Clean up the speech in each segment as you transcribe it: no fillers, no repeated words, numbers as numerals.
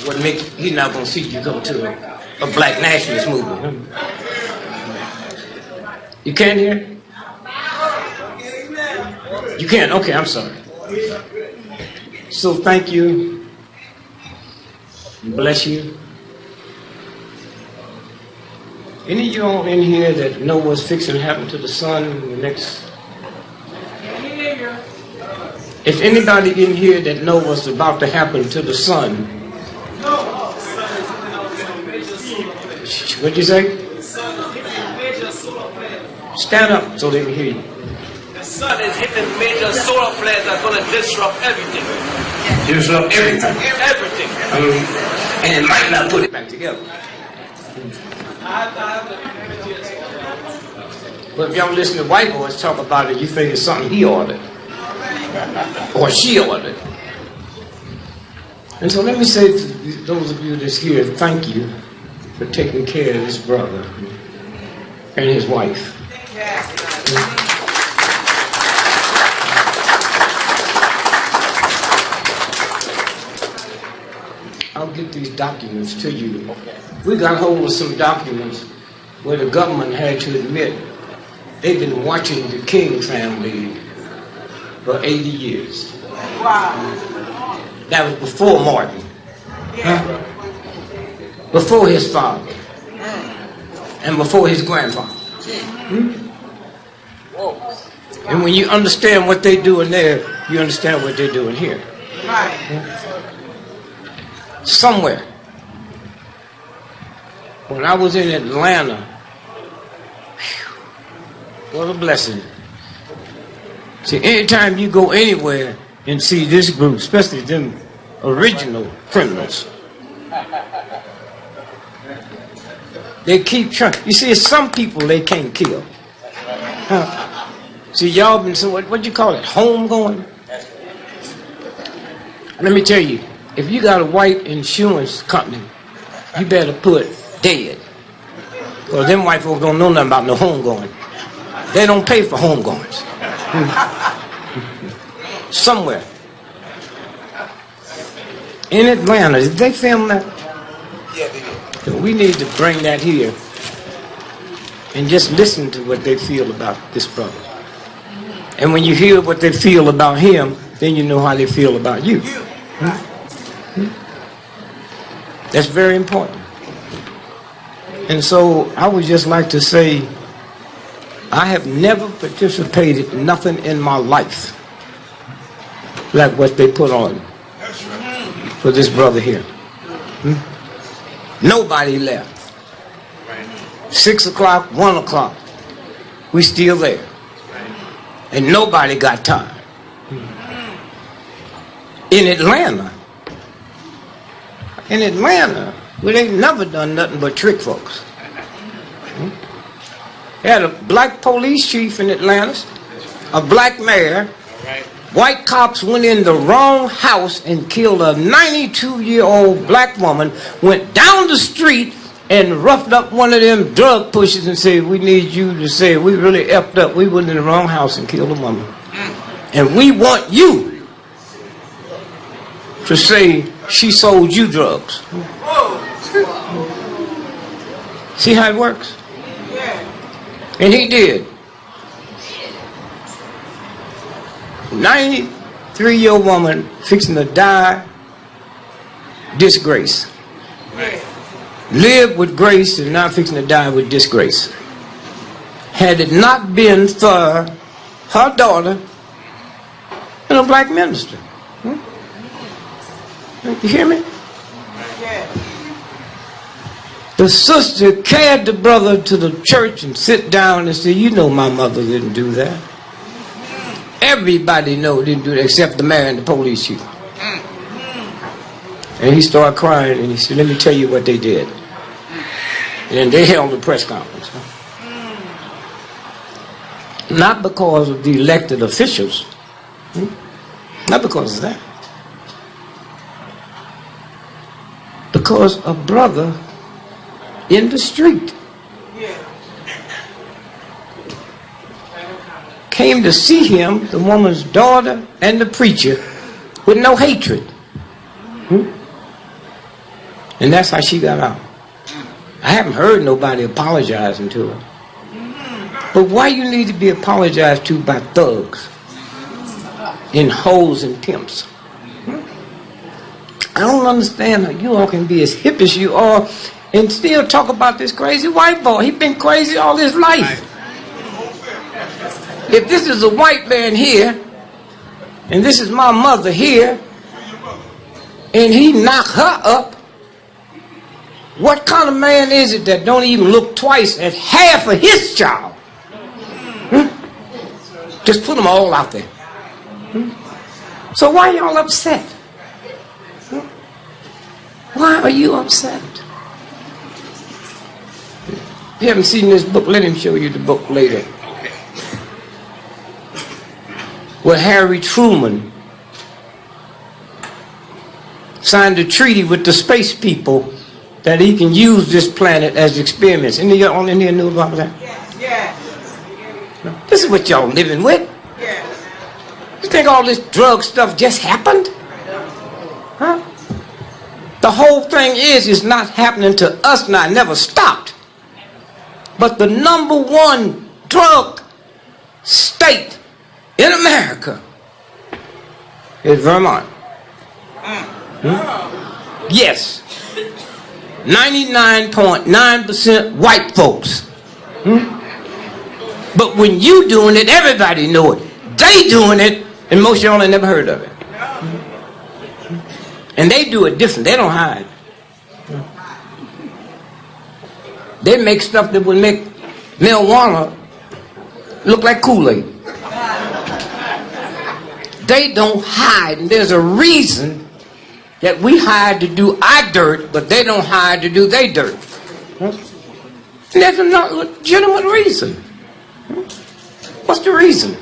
what make he's not gonna see you go to a black nationalist movement. You can't hear? You can't? Okay, I'm sorry. So thank you. Bless you. Any of you all in here that know what's fixing to happen to the sun in the next? If anybody in here that know what's about to happen to the sun? What'd you say? Stand up so they can hear you. The sun is hitting major solar flares that are going to disrupt everything. Disrupt everything. Everything. And it might not put it back together. But if y'all listen to white boys talk about it, you think it's something he ordered. Or she ordered. And so let me say to those of you that's here, thank you for taking care of this brother and his wife. I'll get these documents to you. We got hold of some documents where the government had to admit they've been watching the King family for 80 years. Wow. That was before Martin. Huh? Before his father. And before his grandfather. And when you understand what they're doing there, you understand what they're doing here. Somewhere. When I was in Atlanta, what a blessing. See, anytime you go anywhere and see this group, especially them original criminals, they keep trying. You see, some people they can't kill. Huh? See, y'all been so what you call it? Homegoing? Let me tell you, if you got a white insurance company, you better put dead. Because them white folks don't know nothing about no homegoing. They don't pay for homegoings. Somewhere. In Atlanta, did they film that? Yeah, they did. So we need to bring that here and just listen to what they feel about this brother. And when you hear what they feel about him, then you know how they feel about you. That's very important. And so I would just like to say, I have never participated in nothing in my life like what they put on for this brother here. Nobody left. 6 o'clock, 1 o'clock, we still there. And nobody got tired. In Atlanta, we ain't never done nothing but trick folks. They had a black police chief in Atlanta, a black mayor. White cops went in the wrong house and killed a 92-year-old black woman, went down the street and roughed up one of them drug pushers and said, we need you to say we really effed up. We went in the wrong house and killed a woman. And we want you to say she sold you drugs. See how it works? And he did. 93-year-old woman fixing to die, disgrace. Lived with grace and now fixing to die with disgrace. Had it not been for her daughter and a black minister. You hear me? The sister carried the brother to the church and sit down and say, you know my mother didn't do that. Everybody know didn't do that except the mayor and the police chief. And he started crying and he said, let me tell you what they did. And they held a press conference. Not because of the elected officials. Not because of that. Because a brother in the street came to see him, the woman's daughter and the preacher, with no hatred. And that's how she got out. I haven't heard nobody apologizing to her. But why you need to be apologized to by thugs and hoes and pimps? I don't understand how you all can be as hip as you are and still talk about this crazy white boy. He's been crazy all his life. If this is a white man here, and this is my mother here, and he knocked her up, what kind of man is it that don't even look twice at half of his child? Just put them all out there. So why are y'all upset? Why are you upset? If you haven't seen this book, let him show you the book later. Where Harry Truman signed a treaty with the space people that he can use this planet as experiments. Any of y'all in here knew about that? Yeah. This is what y'all living with. Yeah. You think all this drug stuff just happened? Huh? The whole thing is not happening to us now. It never stopped. But the #1 drug state in America is Vermont. Yes. 99.9% white folks. But when you doing it, everybody know it. They doing it, and most of y'all ain't never heard of it. And they do it different. They don't hide. They make stuff that would make marijuana look like Kool-Aid. They don't hide. And there's a reason that we hide to do our dirt, but they don't hide to do their dirt. And there's a legitimate reason. What's the reason?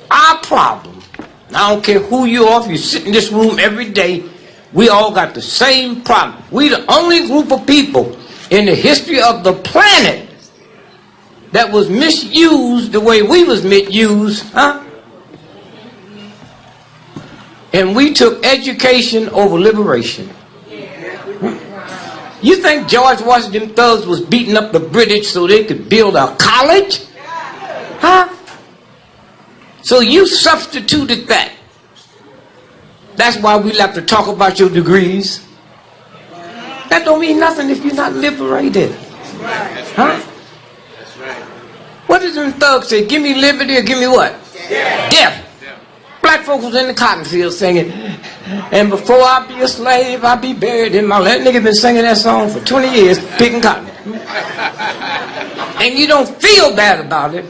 Our problem, I don't care who you are, if you sit in this room every day, we all got the same problem. We the only group of people in the history of the planet that was misused the way we was misused, huh? And we took education over liberation. You think George Washington thugs was beating up the British so they could build a college? Huh? So you substituted that. That's why we like to talk about your degrees. That don't mean nothing if you're not liberated. Huh? What did them thugs say? Give me liberty or give me what? Death. Black folks was in the cotton field singing, and before I be a slave, I be buried in my land. That nigga been singing that song for 20 years, picking cotton. And you don't feel bad about it,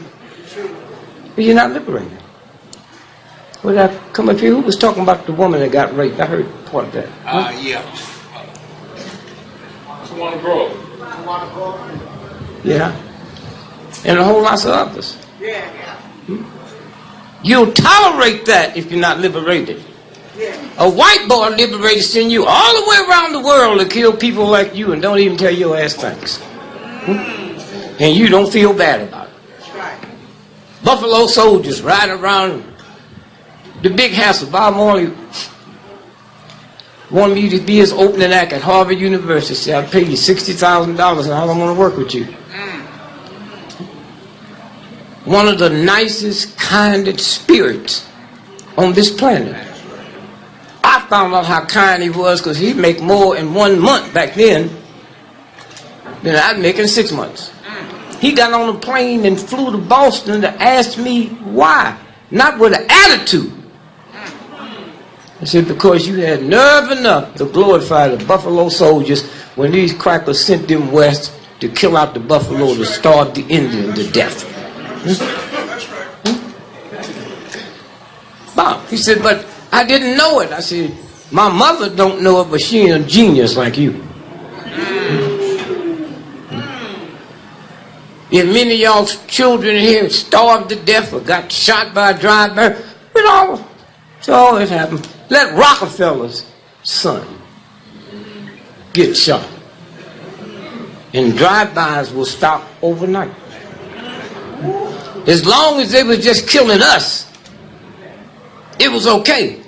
but you're not liberated. When I come up here, who was talking about the woman that got raped? I heard part of that. Yeah. Yeah. And a whole lot of others. Yeah. You'll tolerate that if you're not liberated. A white boy liberated send you all the way around the world to kill people like you and don't even tell your ass thanks. And you don't feel bad about it. Buffalo soldiers riding around the big hassle. Bob Marley wanted me to be his opening act at Harvard University. Said, I'll pay you $60,000 and I don't want to work with you. One of the nicest, kindest spirits on this planet. I found out how kind he was because he'd make more in 1 month back then than I'd make in 6 months. He got on a plane and flew to Boston to ask me why. Not with an attitude. I said, because you had nerve enough to glorify the Buffalo soldiers when these crackers sent them west to kill out the buffalo to starve the Indian to death. Bob, he said, but I didn't know it. I said, my mother don't know it, but she ain't a genius like you. If many of y'all's children here starved to death or got shot by a drive-by, it always happened. Let Rockefeller's son get shot. And drive-bys will stop overnight. As long as they was just killing us, it was okay.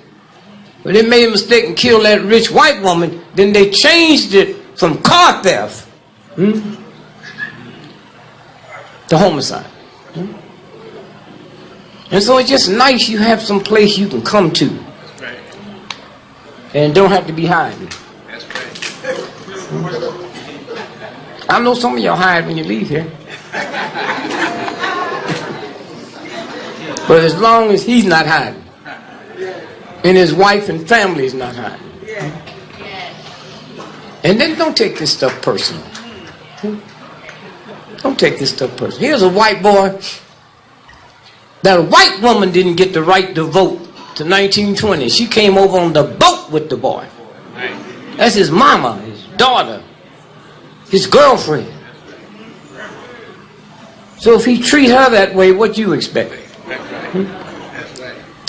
But they made a mistake and killed that rich white woman. Then they changed it from car theft to homicide. And so it's just nice you have some place you can come to. That's right. And don't have to be hiding. That's right. I know some of y'all hide when you leave here. But as long as he's not hiding, and his wife and family is not hiding. And then don't take this stuff personal. Don't take this stuff personal. Here's a white boy that a white woman didn't get the right to vote to 1920. She came over on the boat with the boy. That's his mama, his daughter, his girlfriend. So if he treat her that way, what do you expect?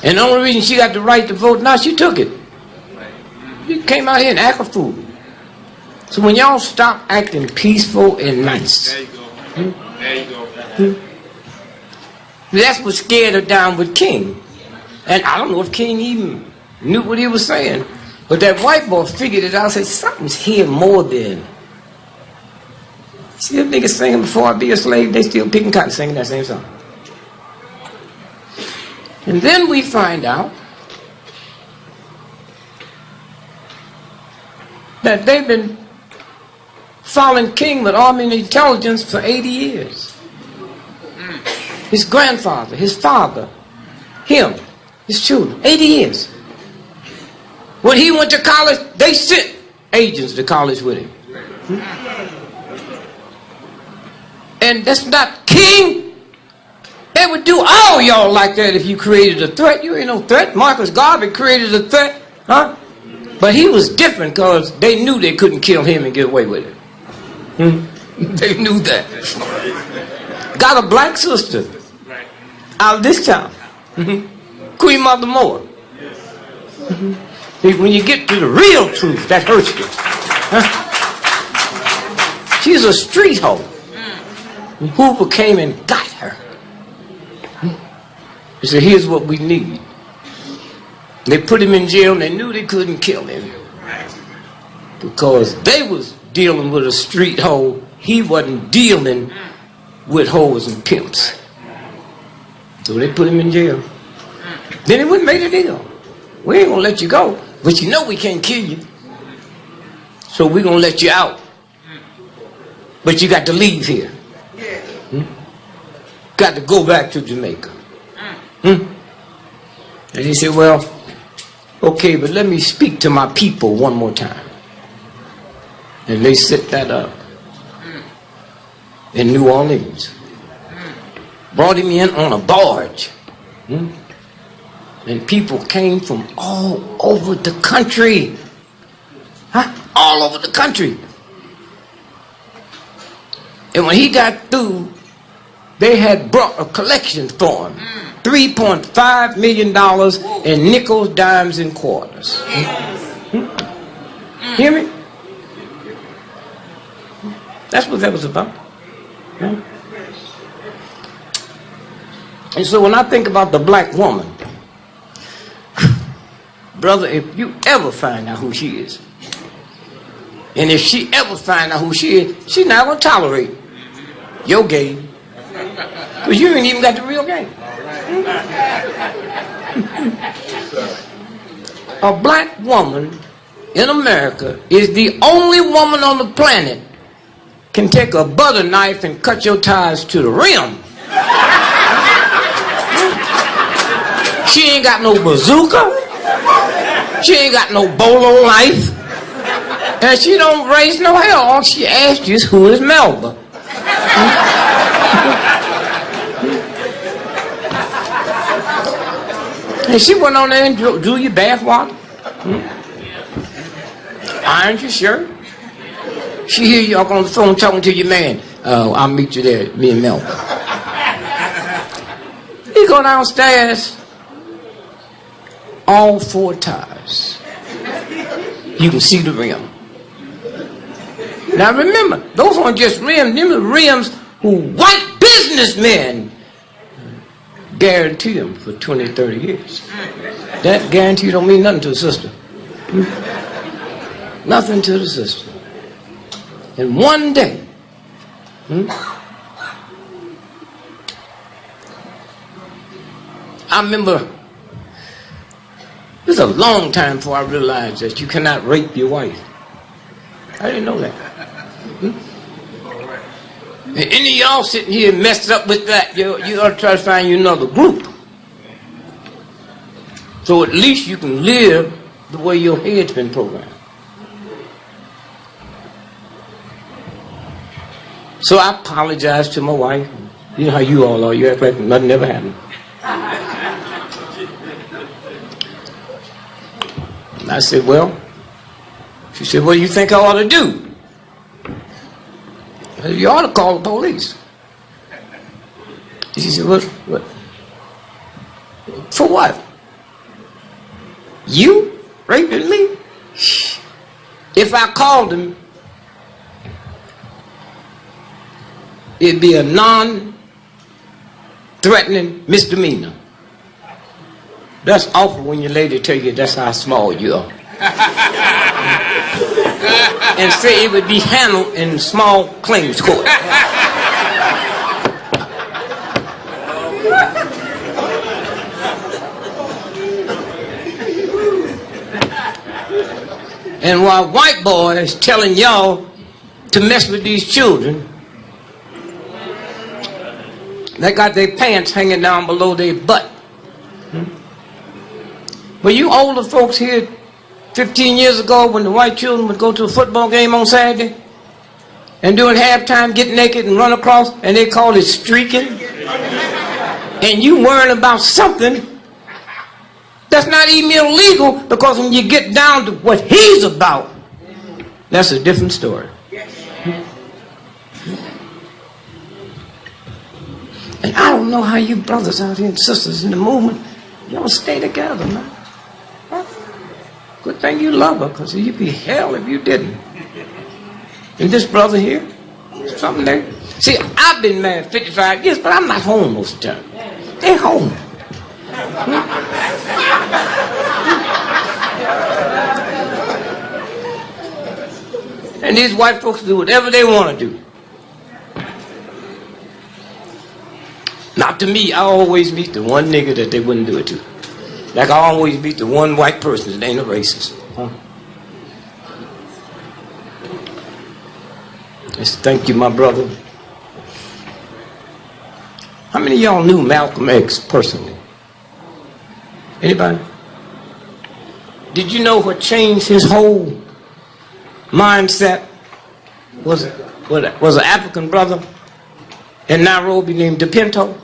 And the only reason she got the right to vote now, she took it. She came out here and act a fool. So when y'all stop acting peaceful and nice. There you go. There you go. That's what scared her down with King. And I don't know if King even knew what he was saying. But that white boy figured it out and said, something's here more than. See, the niggas singing Before I Be a Slave, they still picking cotton singing that same song. And then we find out that they've been following King with army and intelligence for 80 years. His grandfather, his father, him, his children, 80 years. When he went to college, they sent agents to college with him. And that's not King. They would do all y'all like that if you created a threat. You ain't no threat. Marcus Garvey created a threat, huh? But he was different because they knew they couldn't kill him and get away with it. They knew that. Got a black sister out of this town. Queen Mother Moore. When you get to the real truth, that hurts you. Huh? She's a street hoe. Hoover came and got her. He said, here's what we need. They put him in jail and they knew they couldn't kill him. Because they was dealing with a street hoe. He wasn't dealing with hoes and pimps. So they put him in jail. Then he wouldn't make a deal. We ain't gonna let you go. But you know we can't kill you. So we're gonna let you out. But you got to leave here. Got to go back to Jamaica. And he said, well, okay, but let me speak to my people one more time. And they set that up in New Orleans. Brought him in on a barge. And people came from all over the country. All over the country. And when he got through, they had brought a collection for him. $3.5 million in nickels, dimes, and quarters. Hear me? That's what that was about. And so when I think about the black woman, brother, if you ever find out who she is, and if she ever find out who she is, she's not going to tolerate your game. Because you ain't even got the real game. A black woman in America is the only woman on the planet can take a butter knife and cut your tires to the rim. She ain't got no bazooka. She ain't got no bolo knife. And she don't raise no hell. All she asks you is, who is Melba? And she went on there and drew your bath water. Ironed your shirt. She hear you up on the phone talking to your man. I'll meet you there, me and Melba. He go downstairs. All 4 tires. You can see the rim. Now remember, those aren't just rims. Them are rims who white businessmen guarantee them for 20, 30 years. That guarantee don't mean nothing to the sister. Nothing to the sister. And one day, I remember, it was a long time before I realized that you cannot rape your wife. I didn't know that. And any of y'all sitting here messed up with that, you ought to try to find you another group. So at least you can live the way your head's been programmed. So I apologized to my wife. You know how you all are. You act like nothing ever happened. And I said, well, she said, what do you think I ought to do? I said, you ought to call the police. She said, what? For what? You raping me? If I called them, it'd be a non-threatening misdemeanor. That's awful when your lady tell you that's how small you are. And say it would be handled in small claims court. And while white boy is telling y'all to mess with these children, they got their pants hanging down below their butt. But you older folks here, 15 years ago, when the white children would go to a football game on Saturday, and during halftime get naked and run across, and they call it streaking, and you worrying about something that's not even illegal, because when you get down to what he's about, that's a different story. And I don't know how you brothers out here and sisters in the movement, y'all stay together, man. Huh? Good thing you love her, because you'd be hell if you didn't. And this brother here, something there. See, I've been married 55 years, but I'm not home most of the time. They're home. And these white folks do whatever they want to do. Not to me, I always meet the one nigga that they wouldn't do it to. Like I always meet the one white person that ain't a racist. Huh? Just thank you, my brother. How many of y'all knew Malcolm X personally? Anybody? Did you know what changed his whole mindset? Was an African brother in Nairobi named DePinto?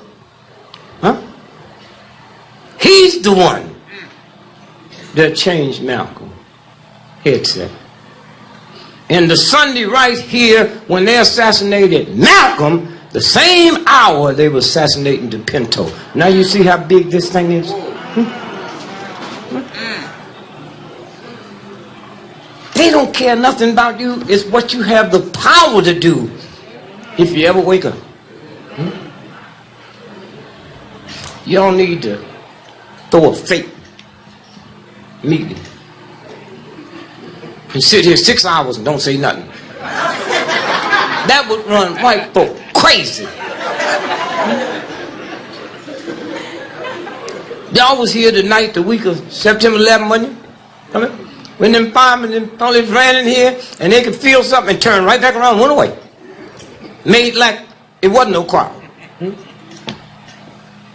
Huh? He's the one that changed Malcolm headset. And the Sunday right here, when they assassinated Malcolm, the same hour they were assassinating DePinto. Now you see how big this thing is? They don't care nothing about you. It's what you have the power to do if you ever wake up. You don't need to throw a fake meeting and sit here 6 hours and don't say nothing. That would run white folk crazy. Y'all was here tonight, the week of September 11th, wasn't you? When them firemen and police ran in here and they could feel something and turn right back around and went away. Made like it wasn't no crowd.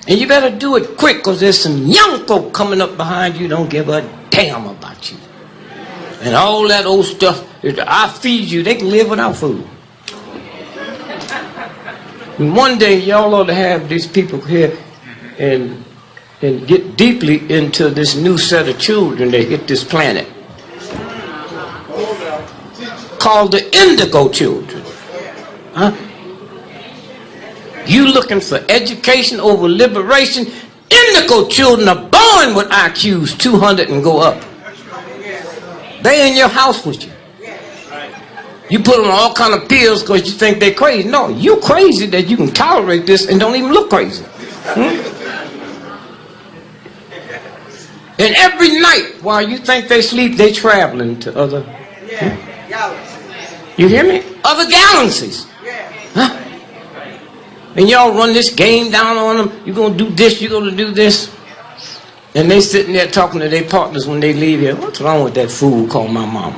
And you better do it quick, because there's some young folk coming up behind you don't give a damn about you. And all that old stuff, I feed you, they can live without food. And one day y'all ought to have these people here and get deeply into this new set of children that hit this planet, called the indigo children. Huh? You looking for education over liberation? Indigo children are born with IQs 200 and go up. They in your house with you. You put them on all kind of pills because you think they're crazy. No, you crazy that you can tolerate this and don't even look crazy. And every night, while you think they sleep, they traveling to other. You hear me? Other galaxies. Huh? And y'all run this game down on them. You're going to do this, you're going to do this. And they sitting there talking to their partners when they leave here. What's wrong with that fool called my mama?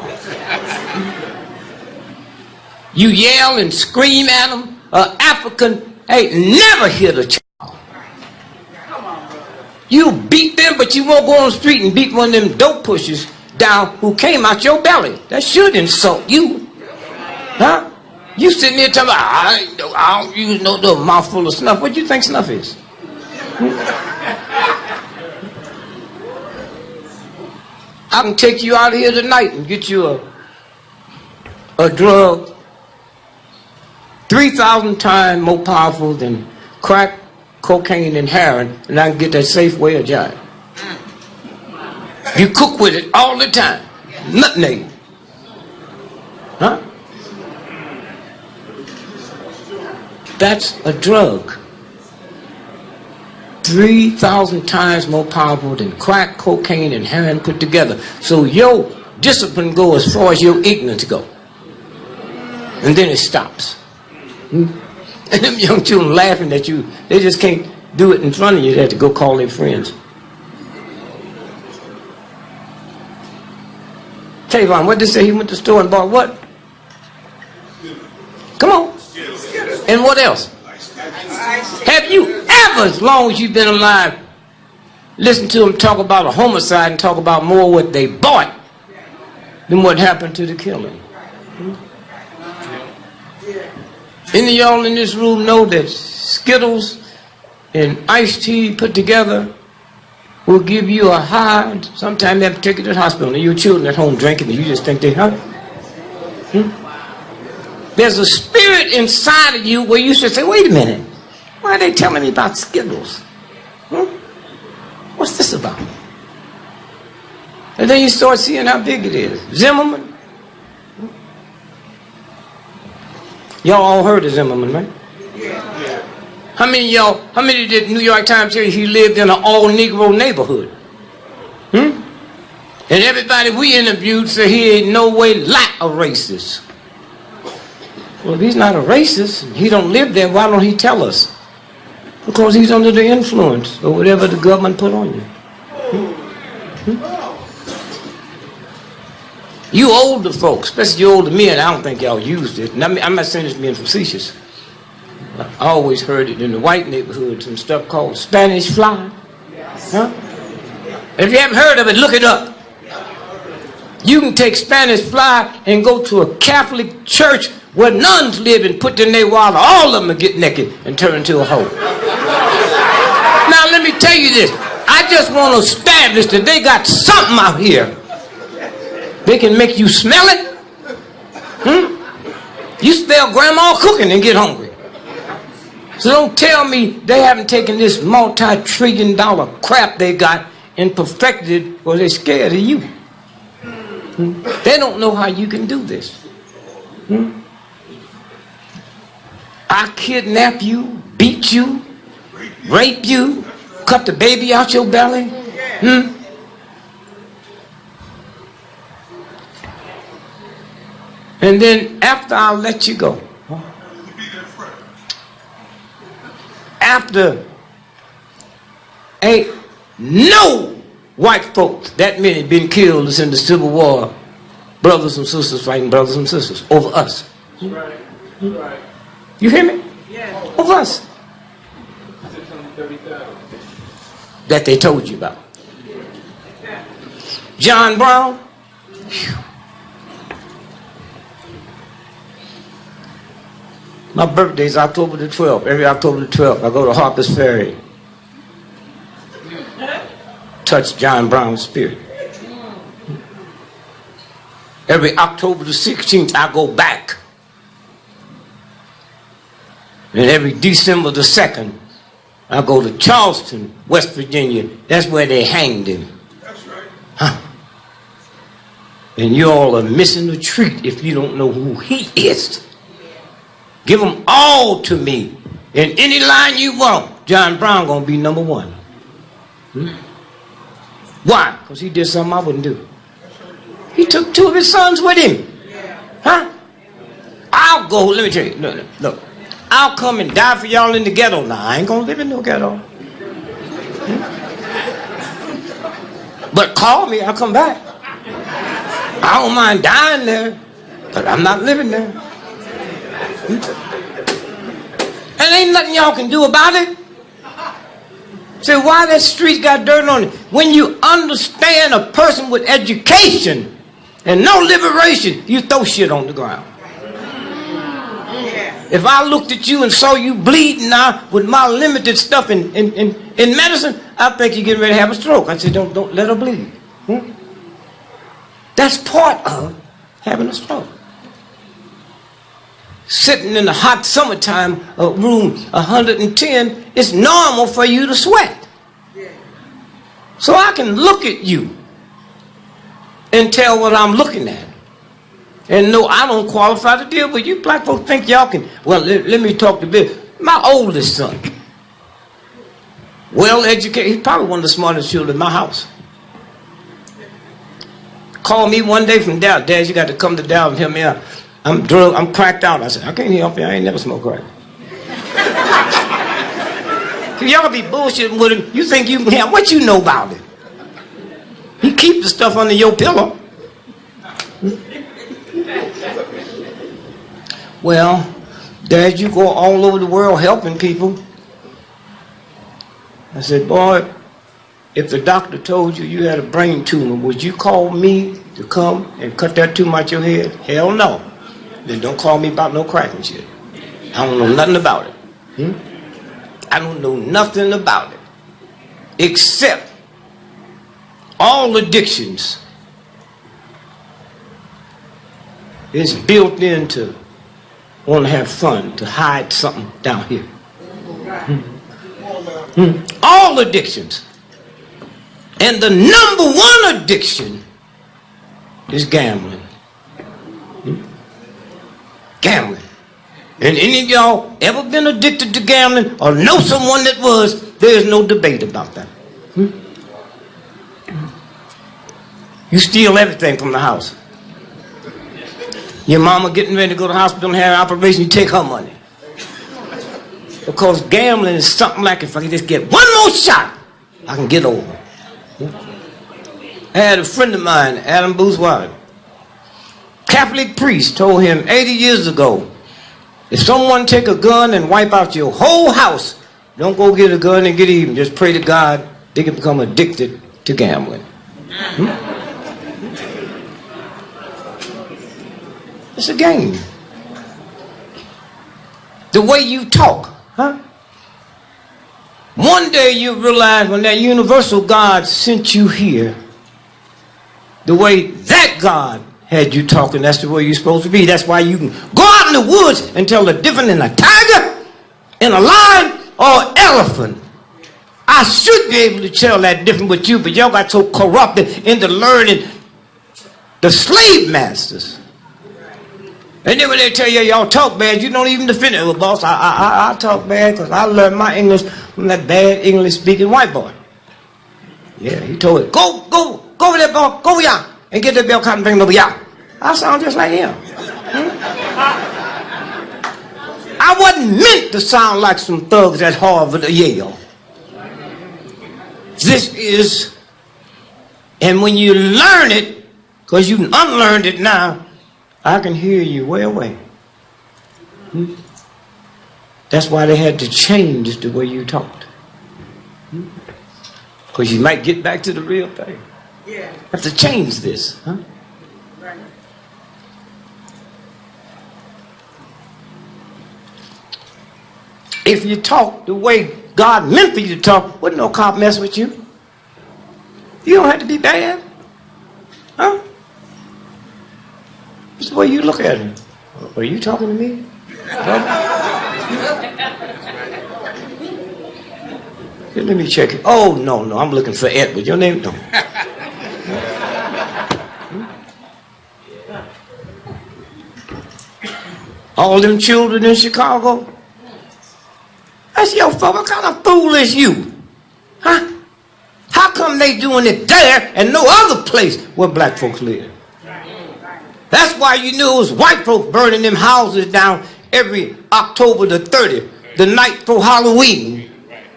You yell and scream at them. African ain't never hit a child. You beat them, but you won't go on the street and beat one of them dope pushers down who came out your belly. That should insult you. Huh? You sitting there telling me, I don't use no mouthful of snuff. What do you think snuff is? I can take you out of here tonight and get you a drug 3,000 times more powerful than crack, cocaine, and heroin, and I can get that safe way of jive. You cook with it all the time. Nutmeg. Huh? That's a drug. 3,000 times more powerful than crack, cocaine, and heroin put together. So your discipline goes as far as your ignorance go. And then it stops. And them young children laughing at you, they just can't do it in front of you. They have to go call their friends. Tavon, what did they say? He went to the store and bought what? Come on. And what else? Have you ever, as long as you've been alive, listened to them talk about a homicide and talk about more what they bought than what happened to the killing? Any of y'all in this room know that Skittles and iced tea put together will give you a high? Sometimes they have to take you to the hospital and your children at home drinking and you just think they high. There's a spirit inside of you where you should say, wait a minute, why are they telling me about Skittles? What's this about? And then you start seeing how big it is. Zimmerman. Y'all all heard of Zimmerman, right? Yeah. How many did New York Times say he lived in an all-Negro neighborhood? And everybody we interviewed said he ain't no way like a racist. Well, if he's not a racist, he don't live there, why don't he tell us? Because he's under the influence of whatever the government put on you. You older folks, especially you older men, I don't think y'all used it. And I'm not saying this being facetious. I always heard it in the white neighborhoods and stuff called Spanish fly. Huh? If you haven't heard of it, look it up. You can take Spanish fly and go to a Catholic church where nuns live and put in their wallet. All of them will get naked and turn into a hoe. Now let me tell you this. I just want to establish that they got something out here. They can make you smell it. You smell grandma cooking and get hungry. So don't tell me they haven't taken this multi-trillion-dollar crap they got and perfected it, or they're scared of you. They don't know how you can do this. I kidnap you, beat you, rape you, cut the baby out your belly. And then after I'll let you go, after ain't no white folks that many been killed as in the Civil War, brothers and sisters fighting brothers and sisters over us. Right. You hear me? Yeah. Over us. That they told you about. John Brown. My birthday is October the 12th. Every October the 12th, I go to Harper's Ferry. Touch John Brown's spirit. Every October the 16th, I go back. And every December the 2nd, I go to Charleston, West Virginia. That's where they hanged him. That's right. Huh. And you all are missing the treat if you don't know who he is. Give them all to me. In any line you want, John Brown gonna be number one. Why? Because he did something I wouldn't do. He took 2 of his sons with him. Huh? I'll go, let me tell you, look. I'll come and die for y'all in the ghetto. Now, I ain't gonna live in no ghetto. But call me, I'll come back. I don't mind dying there, but I'm not living there. And ain't nothing y'all can do about it. Say, why that street got dirt on it? When you understand a person with education and no liberation, you throw shit on the ground. If I looked at you and saw you bleeding now with my limited stuff in medicine, I think you're getting ready to have a stroke. I said, don't let her bleed. That's part of having a stroke. Sitting in the hot summertime room 110, it's normal for you to sweat. So I can look at you and tell what I'm looking at. And no, I don't qualify to deal with you. Black folks think y'all can. Well, let me talk to Bill. My oldest son, well educated, he's probably one of the smartest children in my house. Called me one day from Dallas. Dad, you got to come to Dallas and help me out. I'm cracked out. I said, I can't help you. I ain't never smoked crack. Y'all be bullshitting with him. You think you can help? What you know about it? He keep the stuff under your pillow. Well, Dad, you go all over the world helping people. I said, boy, if the doctor told you you had a brain tumor, would you call me to come and cut that tumor out your head? Hell no. Then don't call me about no crack and shit. I don't know nothing about it. I don't know nothing about it. Except all addictions is built into want to have fun, to hide something down here. All addictions. And the number 1 addiction is gambling. Gambling. And any of y'all ever been addicted to gambling or know someone that was, there's no debate about that. You steal everything from the house. Your mama getting ready to go to the hospital and have an operation, you take her money. Because gambling is something like, if I can just get one more shot, I can get over. I had a friend of mine, Adam Bourgeois, Catholic priest, told him 80 years ago, if someone take a gun and wipe out your whole house, don't go get a gun and get even. Just pray to God they can become addicted to gambling. It's a game. The way you talk, huh? One day you realize when that universal God sent you here, the way that God had you talking, that's the way you're supposed to be. That's why you can go out in the woods and tell the difference in a tiger, in a lion, or an elephant. I should be able to tell that difference with you, but y'all got so corrupted into learning the slave masters. And then when they tell you y'all talk bad, you don't even defend it. Well, boss, I talk bad because I learned my English from that bad English-speaking white boy. Yeah, he told it, go over there, boy, go over here and get that bell cotton bring it over here. I sound just like him. I wasn't meant to sound like some thugs at Harvard or Yale. This is, and when you learn it, because you unlearned it now, I can hear you way away. That's why they had to change the way you talked. Because you might get back to the real thing. Yeah. Have to change this, huh? Right. If you talk the way God meant for you to talk, wouldn't no cop mess with you? You don't have to be bad, huh? It's the way you look at him. Are you talking to me? Here, let me check it. Oh, no, I'm looking for Edward. Your name? No. All them children in Chicago? That's your fault. What kind of fool is you? Huh? How How come they doing it there and no other place where black folks live? That's why you knew it was white folks burning them houses down every October the 30th, the night before Halloween,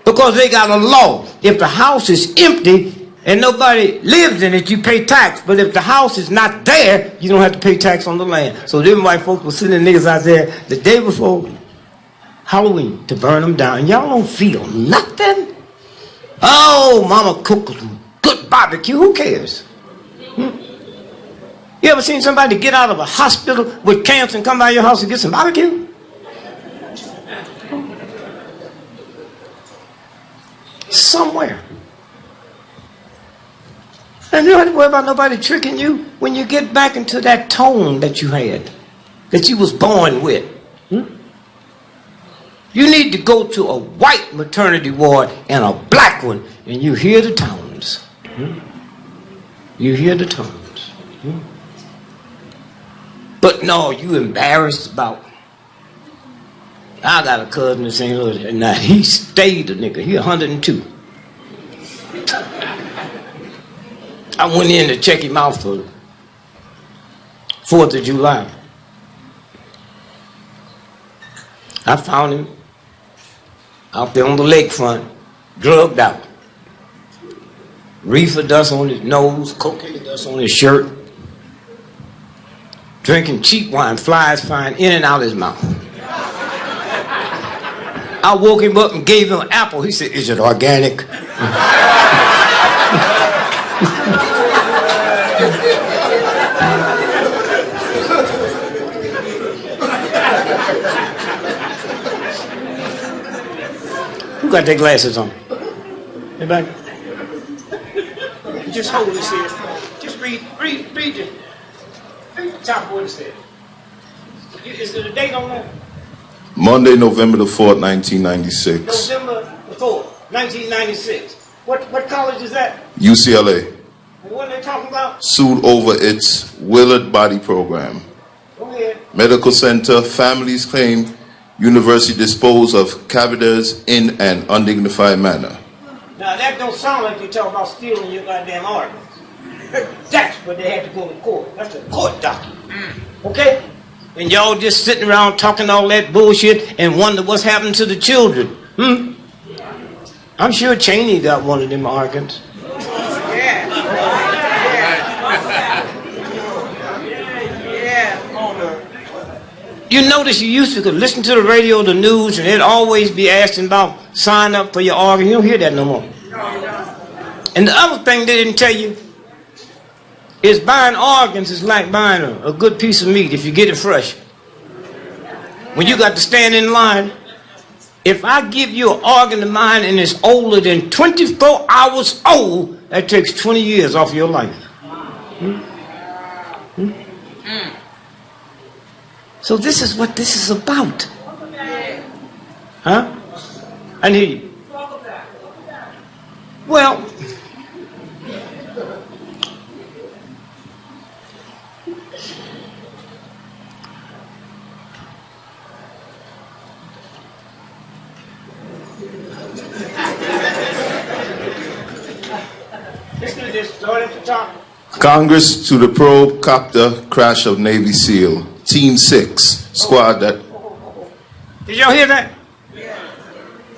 because they got a law. If the house is empty and nobody lives in it, you pay tax. But if the house is not there, you don't have to pay tax on the land. So them white folks were sending niggas out there the day before Halloween to burn them down. And y'all don't feel nothing? Oh, mama cooked some good barbecue. Who cares? You ever seen somebody get out of a hospital with cancer and come by your house and get some barbecue? Somewhere. And you don't have to worry about nobody tricking you when you get back into that tone that you had, that you was born with. You need to go to a white maternity ward and a black one, and you hear the tones. You hear the tones. But no, you embarrassed about. I got a cousin in St. Louis, and now he stayed a nigga. He 102. I went in to check him out for 4th of July. I found him out there on the lakefront, drugged out. Reefer dust on his nose, cocaine dust on his shirt, drinking cheap wine, flies flying in and out his mouth. I woke him up and gave him an apple. He said, "Is it organic?" Who got their glasses on? Anybody? Just hold this here. Just read the top of what it says. Is there a date on that? Monday, November the 4th, 1996. November the 4th, 1996. What college is that? UCLA. And what are they talking about? Sued over its Willard Body Program. Go ahead. Medical Center, families claim university disposed of cadavers in an undignified manner. Now that don't sound like you talk about stealing your goddamn organs. That's what they had to go to court. That's a court document. Okay? And y'all just sitting around talking all that bullshit and wonder what's happened to the children. I'm sure Cheney got one of them organs. You notice you used to could listen to the radio, the news, and it'd always be asking about sign up for your organ. You don't hear that no more. And the other thing they didn't tell you is buying organs is like buying a good piece of meat if you get it fresh. When you got to stand in line, if I give you an organ of mine and it's older than 24 hours old, that takes 20 years off your life. So this is what this is about. Huh? I hear you. Well, listen to this. Start at the top. Congress to the probe copter crash of Navy SEAL. Team 6 squad that. Did y'all hear that?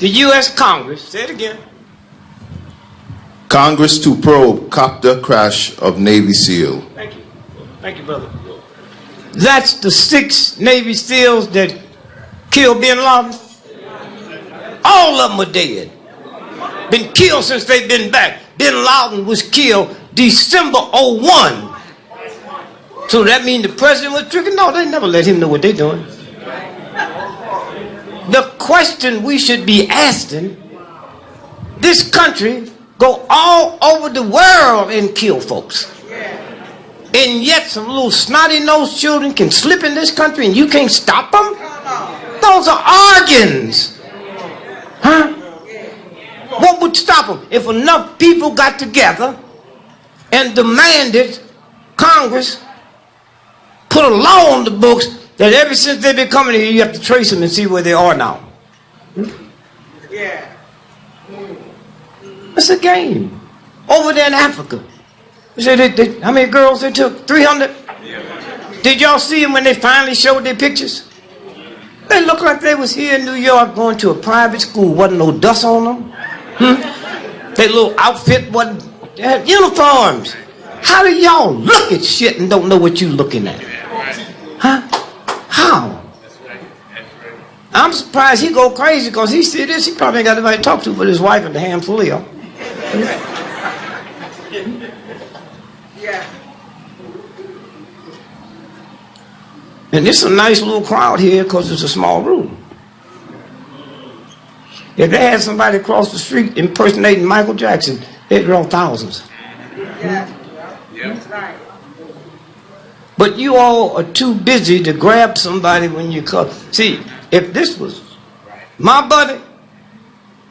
The U.S. Congress, say it again. Congress to probe copter crash of Navy SEAL. Thank you. Thank you, brother. That's the 6 Navy SEALs that killed Bin Laden. All of them are dead. Been killed since they've been back. Bin Laden was killed December 01. So that means the president was tricking? No, they never let him know what they're doing. The question we should be asking, this country go all over the world and kill folks. And yet some little snotty-nosed children can slip in this country and you can't stop them? Those are organs. Huh? What would stop them? If enough people got together and demanded Congress put a law on the books that ever since they've been coming here, you have to trace them and see where they are now. Yeah. It's a game. over there in Africa. They said, how many girls they took? 300? Did y'all see them when they finally showed their pictures? They looked like they was here in New York going to a private school. Wasn't no dust on them. Their little outfit wasn't. They had uniforms. How do y'all look at shit and don't know what you're looking at? Huh? How? I'm surprised he go crazy because he see this. He probably ain't got anybody to talk to but his wife and a handful of y'all. And this is a nice little crowd here because it's a small room. If they had somebody across the street impersonating Michael Jackson, they'd draw thousands. Yeah. That's right. But you all are too busy to grab somebody when you come. See, if this was my buddy,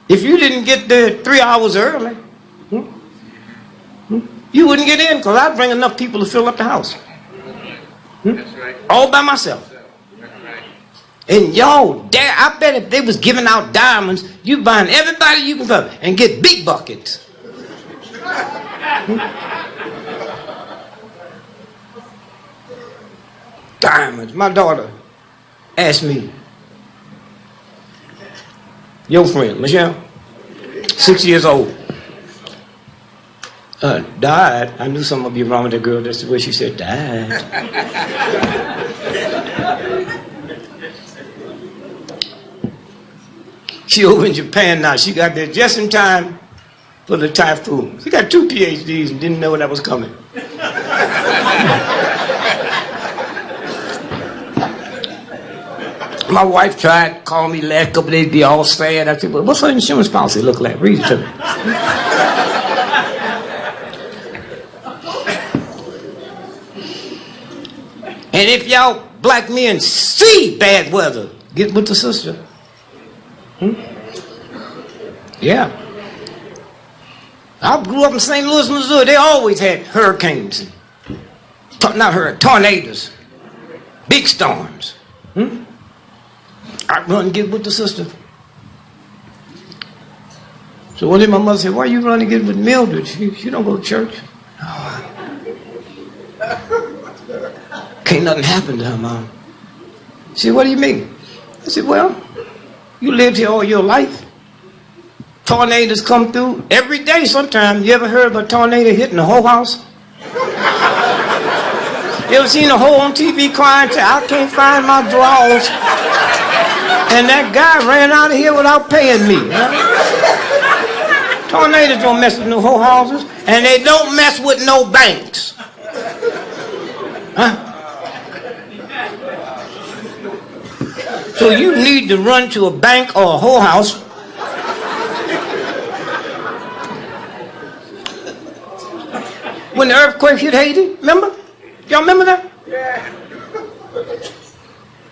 if you didn't get there 3 hours early, you wouldn't get in because I'd bring enough people to fill up the house. That's right. All by myself. That's right. And y'all, I bet if they was giving out diamonds, you buying everybody you can find and get big buckets. Diamonds. My daughter asked me, your friend, Michelle, 6 years old, died. I knew something would be wrong with that girl. That's the way she said, died. She over in Japan now. She got there just in time for the typhoon. She got 2 PhDs and didn't know that was coming. My wife tried to call me last couple of days, be all sad. I said, well, what's her insurance policy look like? Read it to me. And if y'all black men see bad weather, get with the sister. Yeah. I grew up in St. Louis, Missouri. They always had hurricanes. Not hurricanes, tornadoes. Big storms. I run and get with the sister. So one day my mother said, why you run and get with Mildred? She don't go to church. Oh. Can't nothing happen to her, Mom. She said, what do you mean? I said, well, you lived here all your life. Tornadoes come through every day sometime. You ever heard of a tornado hitting the whole house? You ever seen a whole on TV crying, say, I can't find my drawers. And that guy ran out of here without paying me. Huh? Tornadoes don't mess with no whole houses, and they don't mess with no banks. Huh? So you need to run to a bank or a whole house. When the earthquake hit Haiti, remember? Y'all remember that? Yeah.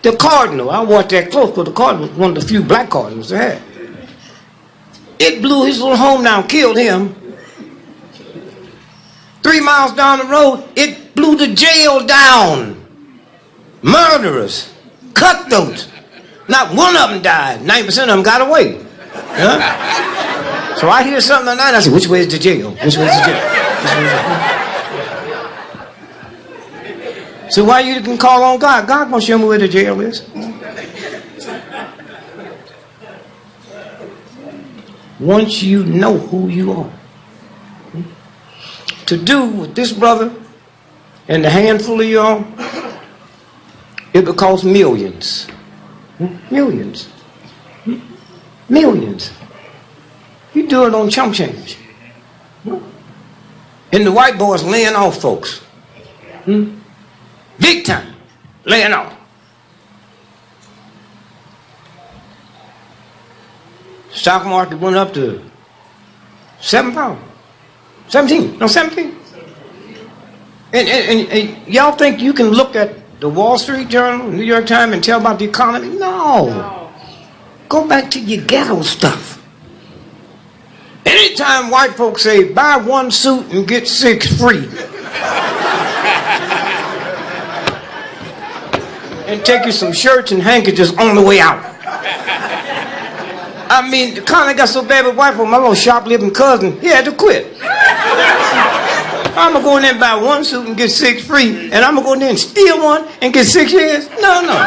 The cardinal, I watched that close because the cardinal was one of the few black cardinals they had. It blew his little home down, killed him. 3 miles down the road, it blew the jail down. Murderers, cutthroats. Not one of them died. 90% of them got away. Huh? So I hear something tonight, I say, which way is the jail? Which way is the jail? Which way is the jail? So why you can call on God? God gonna show me where the jail is. Once you know who you are. To do with this brother and the handful of y'all, it will cost millions. Millions. Millions. You do it on chump change. And the white boys laying off folks. Big time. Laying off. Stock market went up to £7. 17. No, 17. And y'all think you can look at the Wall Street Journal, New York Times, and tell about the economy? No. Go back to your ghetto stuff. Anytime white folks say, buy 1 suit and get 6 free. And take you some shirts and handkerchiefs on the way out. I mean, the economy got so bad with white folks, my little shoplifting cousin, he had to quit. I'm going to go in there and buy one suit and get 6 free, and I'm going to go in there and steal one and get 6 years? No, no.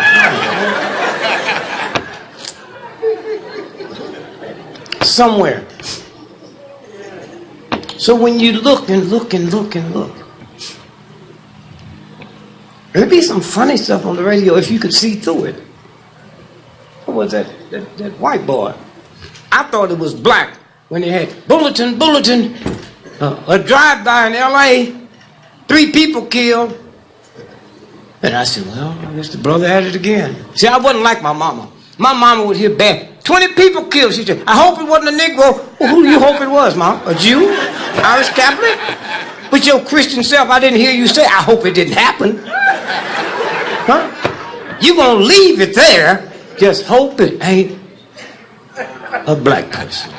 Somewhere. So when you look and look and look and look, there'd be some funny stuff on the radio if you could see through it. What was that white boy? I thought it was black when they had bulletin, a drive-by in L.A., 3 people killed. And I said, well, I guess the brother had it again. See, I wasn't like my mama. My mama would hear bad. 20 people killed. She said, I hope it wasn't a Negro. Well, who do you hope it was, Mom? A Jew? Irish Catholic? With your Christian self, I didn't hear you say, I hope it didn't happen. Huh? You gonna leave it there, just hope it ain't a black person.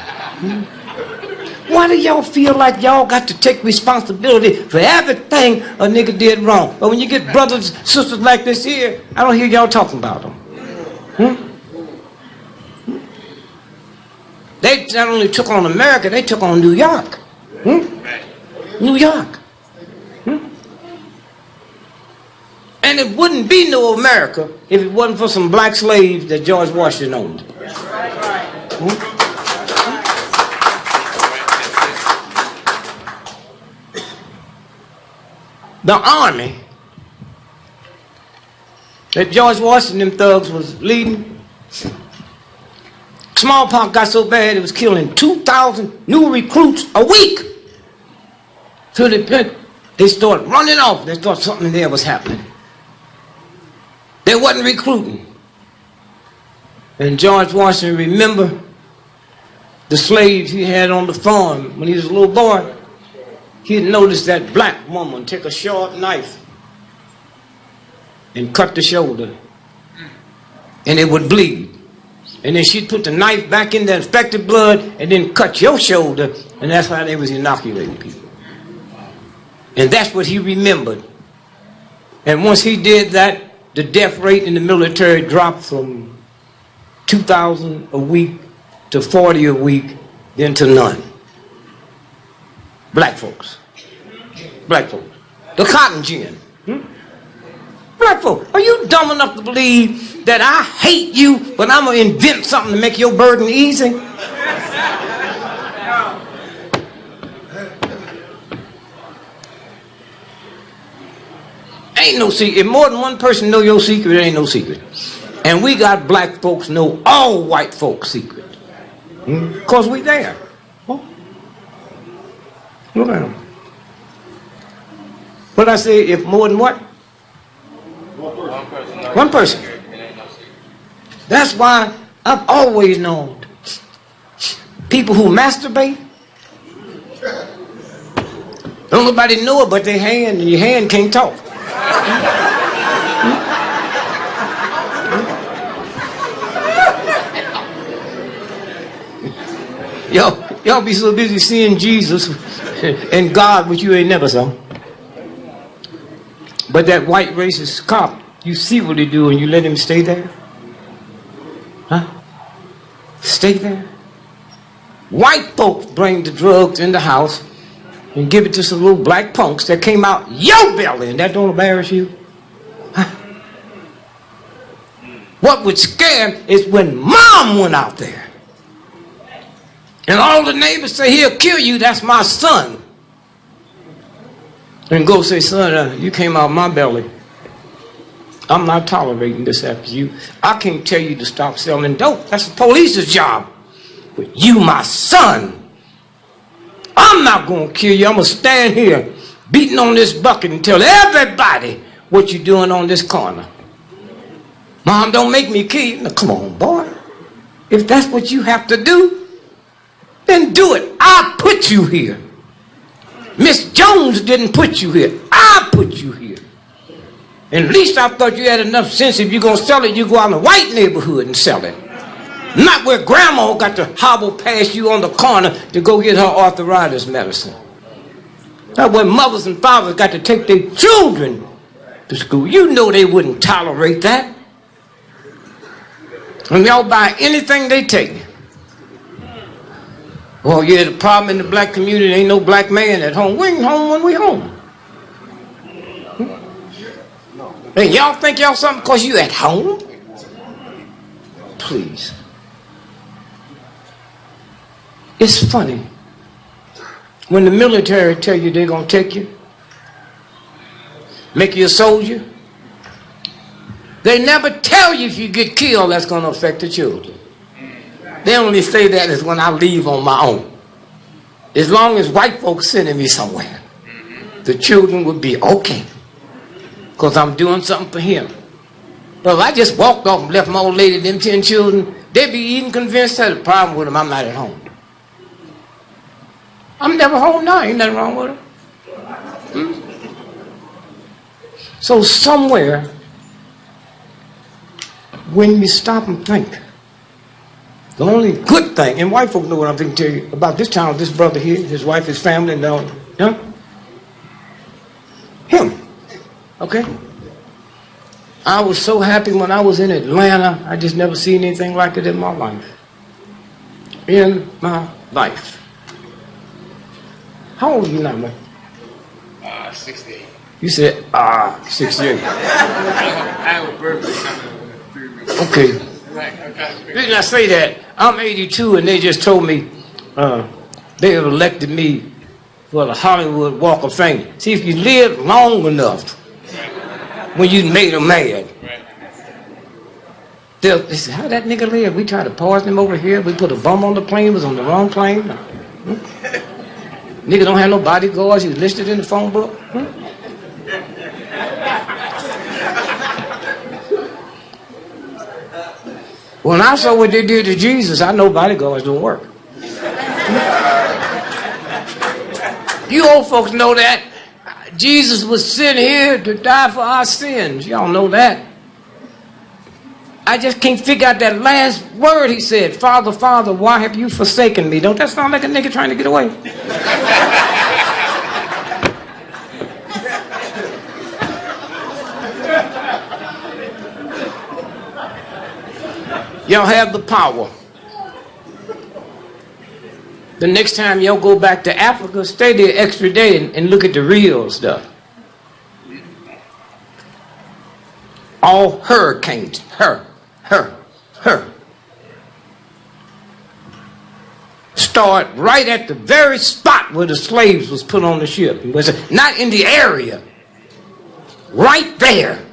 Why do y'all feel like y'all got to take responsibility for everything a nigga did wrong? But when you get brothers, sisters like this here, I don't hear y'all talking about them. They not only took on America, they took on New York. New York. And it wouldn't be no America if it wasn't for some black slaves that George Washington owned. The army that George Washington thugs was leading, smallpox got so bad it was killing 2,000 new recruits a week. So they started running off. They thought something there was happening. They wasn't recruiting. And George Washington remembered the slaves he had on the farm when he was a little boy. He had noticed that black woman take a sharp knife and cut the shoulder, and it would bleed. And then she'd put the knife back in the infected blood and then cut your shoulder, and that's how they was inoculating people. And that's what he remembered. And once he did that, the death rate in the military dropped from 2,000 a week to 40 a week, then to none. Black folks. Black folks. The cotton gin. Black folks. Are you dumb enough to believe that I hate you, but I'm going to invent something to make your burden easy? Ain't no secret. If more than one person know your secret, it ain't no secret. And we got black folks know all white folks' secret. Because we there. Oh. Look at them. What I say, if more than what? One person. That's why I've always known people who masturbate. Don't nobody know it but their hand, and your hand can't talk. Y'all be so busy seeing Jesus and God, which you ain't never saw. But that white racist cop, you see what he do and you let him stay there? Huh? Stay there? White folks bring the drugs in the house and give it to some little black punks that came out your belly, and that don't embarrass you? Huh? What would scare him is when mom went out there and all the neighbors say, he'll kill you, that's my son. And go say, son, you came out of my belly. I'm not tolerating this after you. I can't tell you to stop selling dope. That's the police's job. But you, my son, I'm not going to kill you. I'm going to stand here beating on this bucket and tell everybody what you're doing on this corner. Mom, don't make me kill you. Now, come on, boy. If that's what you have to do, then do it. I put you here. Miss Jones didn't put you here. I put you here. And at least I thought you had enough sense, if you're going to sell it, you go out in the white neighborhood and sell it. Not where grandma got to hobble past you on the corner to go get her arthritis medicine. Not where mothers and fathers got to take their children to school. You know they wouldn't tolerate that. And y'all buy anything they take. Well, yeah, the problem in the black community ain't no black man at home. We ain't home when we home. And y'all think y'all something because you at home? Please. It's funny. When the military tell you they're going to take you, make you a soldier, they never tell you if you get killed that's going to affect the children. They only say that is when I leave on my own. As long as white folks sending me somewhere, the children would be okay. Because I'm doing something for him. But if I just walked off and left my old lady them 10 children, they'd be even convinced I had a problem with them. I'm not at home. I'm never home now. Ain't nothing wrong with them. So somewhere, when you stop and think, the only good thing, and white folk know what I'm going to tell you about this town, this brother here, his wife, his family, and all, him. Okay? I was so happy when I was in Atlanta. I just never seen anything like it in my life. In my life. How old are you now, man? 68. You said, 68. I have a birthday coming up in 3 weeks. Okay. The reason I say that, I'm 82 and they just told me they have elected me for the Hollywood Walk of Fame. See, if you live long enough, when you made them mad, they say, how that nigga live? We tried to poison him over here. We put a bomb on the plane. Was on the wrong plane. Nigga don't have no bodyguards. He was listed in the phone book. When I saw what they did to Jesus, I know bodyguards don't work. You old folks know that. Jesus was sent here to die for our sins. Y'all know that. I just can't figure out that last word he said. Father, Father, why have you forsaken me? Don't that sound like a nigga trying to get away? Y'all have the power. The next time y'all go back to Africa, stay there extra day and look at the real stuff. All hurricanes, her. Start right at the very spot where the slaves was put on the ship. It was not in the area. Right there.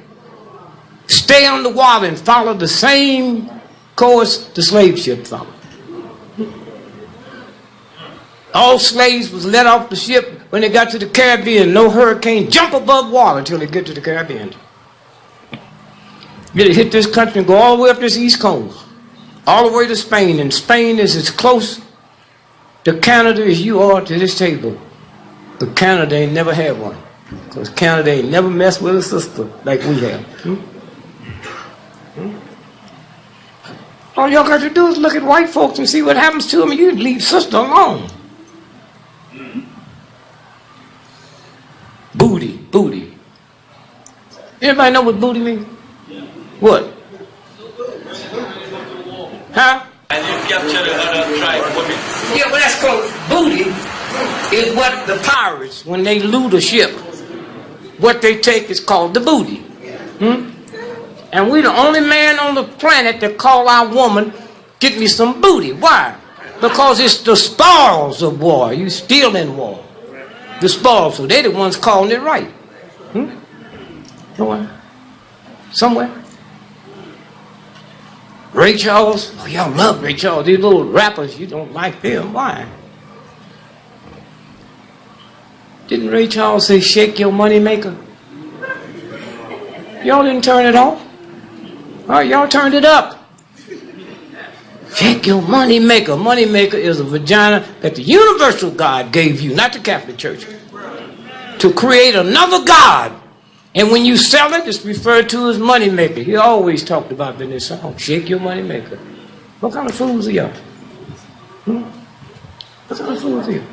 Stay on the water and follow the same course the slave ship followed. All slaves was let off the ship when they got to the Caribbean. No hurricane. Jump above water until they get to the Caribbean. You hit this country and go all the way up this East Coast. All the way to Spain. And Spain is as close to Canada as you are to this table. But Canada ain't never had one. Because Canada ain't never messed with a sister like we have. All y'all got to do is look at white folks and see what happens to them, and you leave sister alone. Booty. Anybody know what booty means? What? Huh? And you capture the other tribe women. Yeah, but that's called booty. Is what the pirates, when they loot a ship, what they take is called the booty. And we the only man on the planet that call our woman, get me some booty. Why? Because it's the spoils of war. You still in war. The spoils, so they the ones calling it right. Somewhere. Ray Charles, oh y'all love Ray Charles. These little rappers, you don't like them. Why? Didn't Ray Charles say, shake your money maker? Y'all didn't turn it off. All right, y'all turned it up. Shake your money maker. Money maker is a vagina that the universal God gave you, not the Catholic Church, to create another God. And when you sell it, it's referred to as money maker. He always talked about that in his song, shake your money maker. What kind of fools are y'all? What kind of fools are you?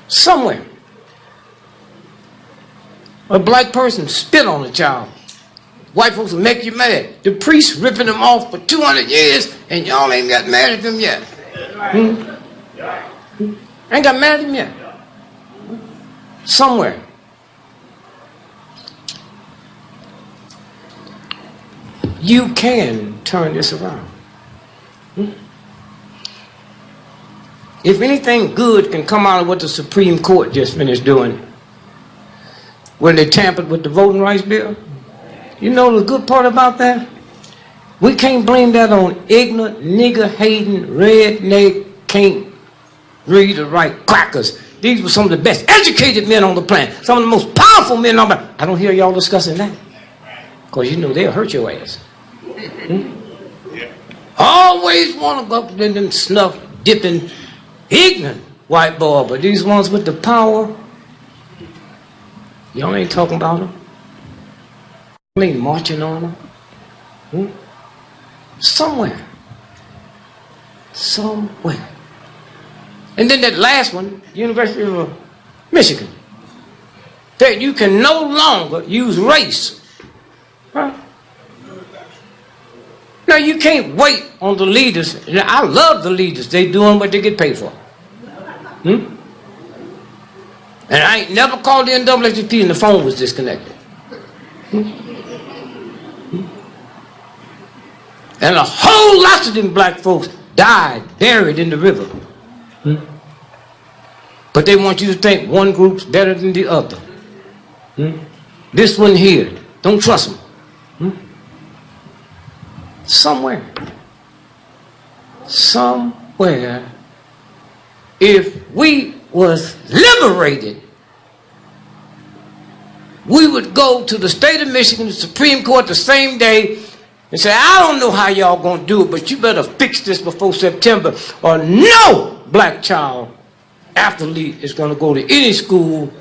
Somewhere, a black person spit on a child. White folks will make you mad. The priest ripping them off for 200 years, and y'all ain't got mad at them yet. Ain't got mad at him yet. Somewhere. You can turn this around. If anything good can come out of what the Supreme Court just finished doing when they tampered with the voting rights bill, you know the good part about that? We can't blame that on ignorant, nigger-hating, redneck, can't read or write crackers. These were some of the best educated men on the planet, some of the most powerful men on the planet. I don't hear y'all discussing that, because you know they'll hurt your ass. Always want to go up in them snuff dipping ignorant white boy, but these ones with the power, y'all ain't talking about them. Y'all ain't marching on them. Somewhere. And then that last one, University of Michigan, that you can no longer use race. Huh? Now you can't wait on the leaders. I love the leaders. They doing what they get paid for. And I ain't never called the NAACP and the phone was disconnected. And a whole lot of them black folks died, buried in the river. But they want you to think one group's better than the other. This one here, don't trust them. Somewhere, if we was liberated, we would go to the state of Michigan, the Supreme Court the same day and say, I don't know how y'all gonna do it, but you better fix this before September, or no black child athlete is gonna go to any school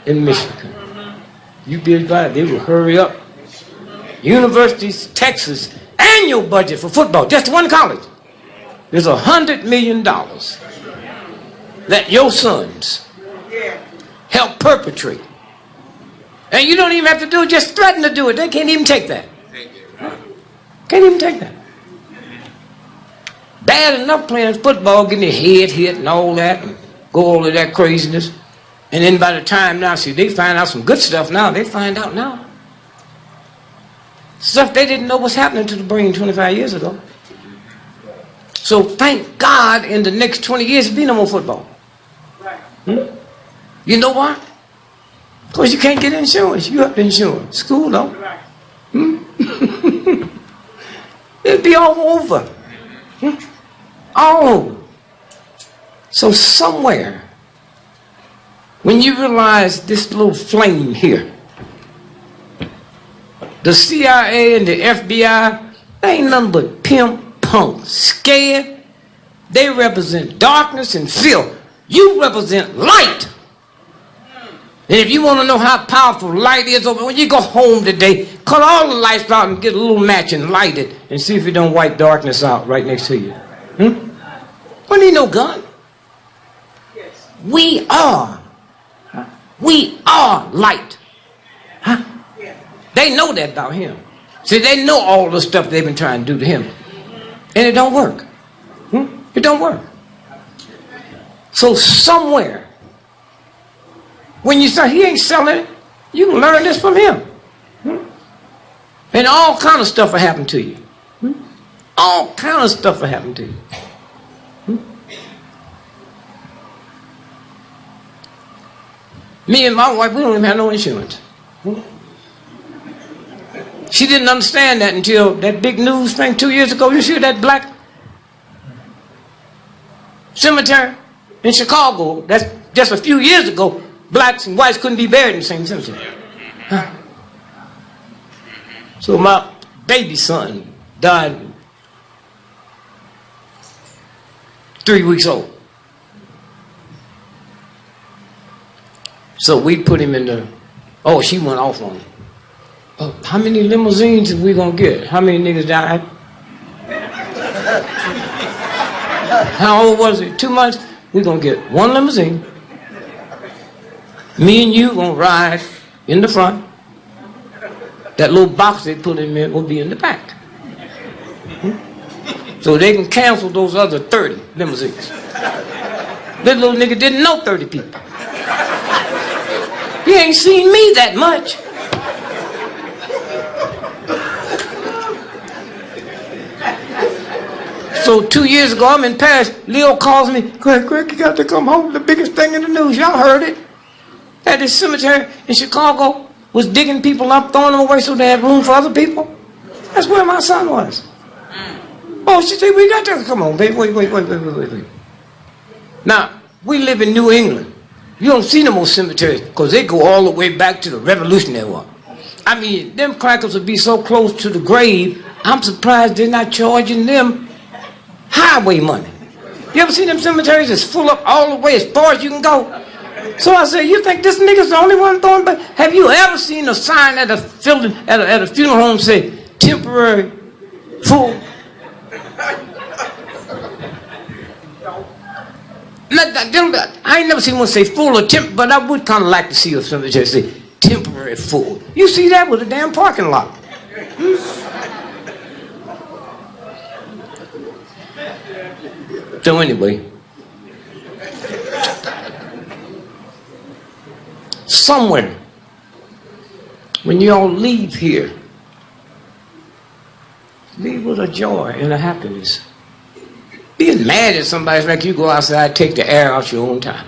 in Michigan. You be advised, they will hurry up. University's Texas annual budget for football, just one college, is $100 million. Let your sons help perpetrate. And you don't even have to do it, just threaten to do it. They can't even take that. Can't even take that. Bad enough playing football, getting their head hit and all that, and go all of that craziness. And then by the time now, see, they find out some good stuff now. They find out now. Stuff they didn't know was happening to the brain 25 years ago. So thank God in the next 20 years there'll be no more football. You know why? Because you can't get insurance. You have insurance. School though. It'll be all over. All over. So somewhere, when you realize this little flame here, the CIA and the FBI, they ain't nothing but pimp, punk, scared. They represent darkness and filth. You represent light. And if you want to know how powerful light is, when you go home today, cut all the lights out and get a little match and light it and see if it don't wipe darkness out right next to you. We need no gun. We are light. Huh? They know that about him. See, they know all the stuff they've been trying to do to him. And it don't work. It don't work. So somewhere, when you say he ain't selling it, you can learn this from him. And all kind of stuff will happen to you. All kind of stuff will happen to you. Me and my wife, we don't even have no insurance. She didn't understand that until that big news thing 2 years ago. You see that black cemetery in Chicago? That's just a few years ago. Blacks and whites couldn't be buried in the same cemetery. So my baby son died 3 weeks old. So we put him in the, oh, she went off on him. Oh, how many limousines are we gonna get? How many niggas died? How old was it? 2 months? We're gonna get one limousine. Me and you gonna ride in the front. That little box they put him in will be in the back. so they can cancel those other 30 limousines. This little nigga didn't know 30 people. He ain't seen me that much. So 2 years ago, I'm in Paris. Leo calls me, Greg, you got to come home. The biggest thing in the news. Y'all heard it. At this cemetery in Chicago was digging people up, throwing them away so they had room for other people. That's where my son was. Oh, she said, we got to come on, baby. Wait. Now, we live in New England. You don't see no more cemeteries because they go all the way back to the Revolutionary War. I mean, them crackers would be so close to the grave, I'm surprised they're not charging them highway money. You ever seen them cemeteries that's full up all the way as far as you can go? So I said, you think this nigga's the only one throwing back? Have you ever seen a sign at a funeral home say, temporary full? I ain't never seen one say full or temp, but I would kind of like to see if somebody just say temporary full. You see that with a damn parking lot. So anyway, somewhere, when you all leave here, leave with a joy and a happiness. Being mad at somebody's like you go outside, take the air out your own time.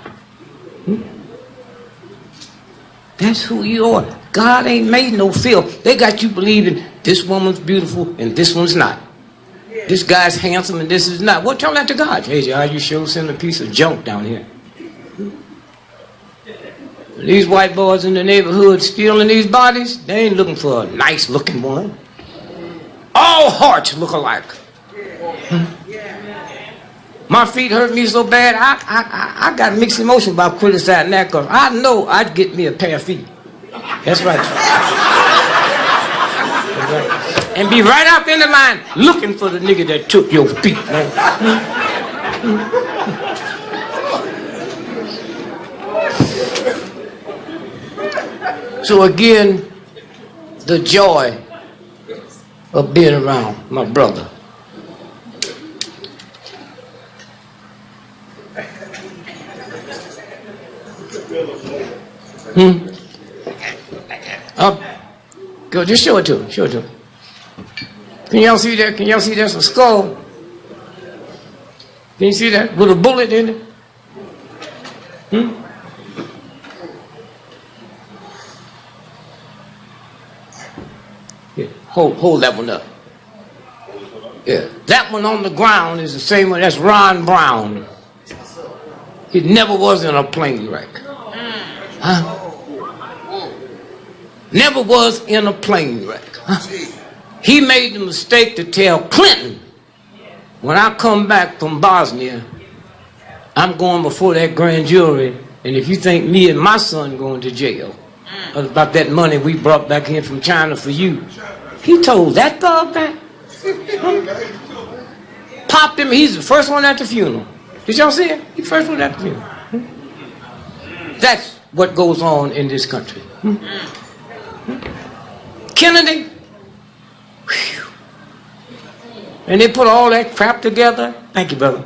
That's who you are. God ain't made no film. They got you believing this woman's beautiful and this one's not. This guy's handsome and this is not. Well, tell that to God. Hey, are you sure send a piece of junk down here? These white boys in the neighborhood stealing these bodies, they ain't looking for a nice looking one. All hearts look alike. My feet hurt me so bad, I got mixed emotion about criticizing that because I know I'd get me a pair of feet. That's right. That's right. And be right out in the line looking for the nigga that took your feet, man. So again, the joy of being around my brother. Go, just show it to him. Show it to him. Can y'all see that? Can y'all see that's a skull? Can you see that? With a bullet in it? Yeah, hold that one up. Yeah, that one on the ground is the same one. That's Ron Brown. He never was in a plane wreck. Huh? Never was in a plane wreck. Huh? He made the mistake to tell Clinton, when I come back from Bosnia, I'm going before that grand jury, and if you think me and my son going to jail about that money we brought back in from China for you, he told that thug that. Huh? Popped him. He's the first one at the funeral. Did y'all see it? He's the first one at the funeral. That's what goes on in this country. Kennedy, whew. And they put all that crap together. Thank you, brother.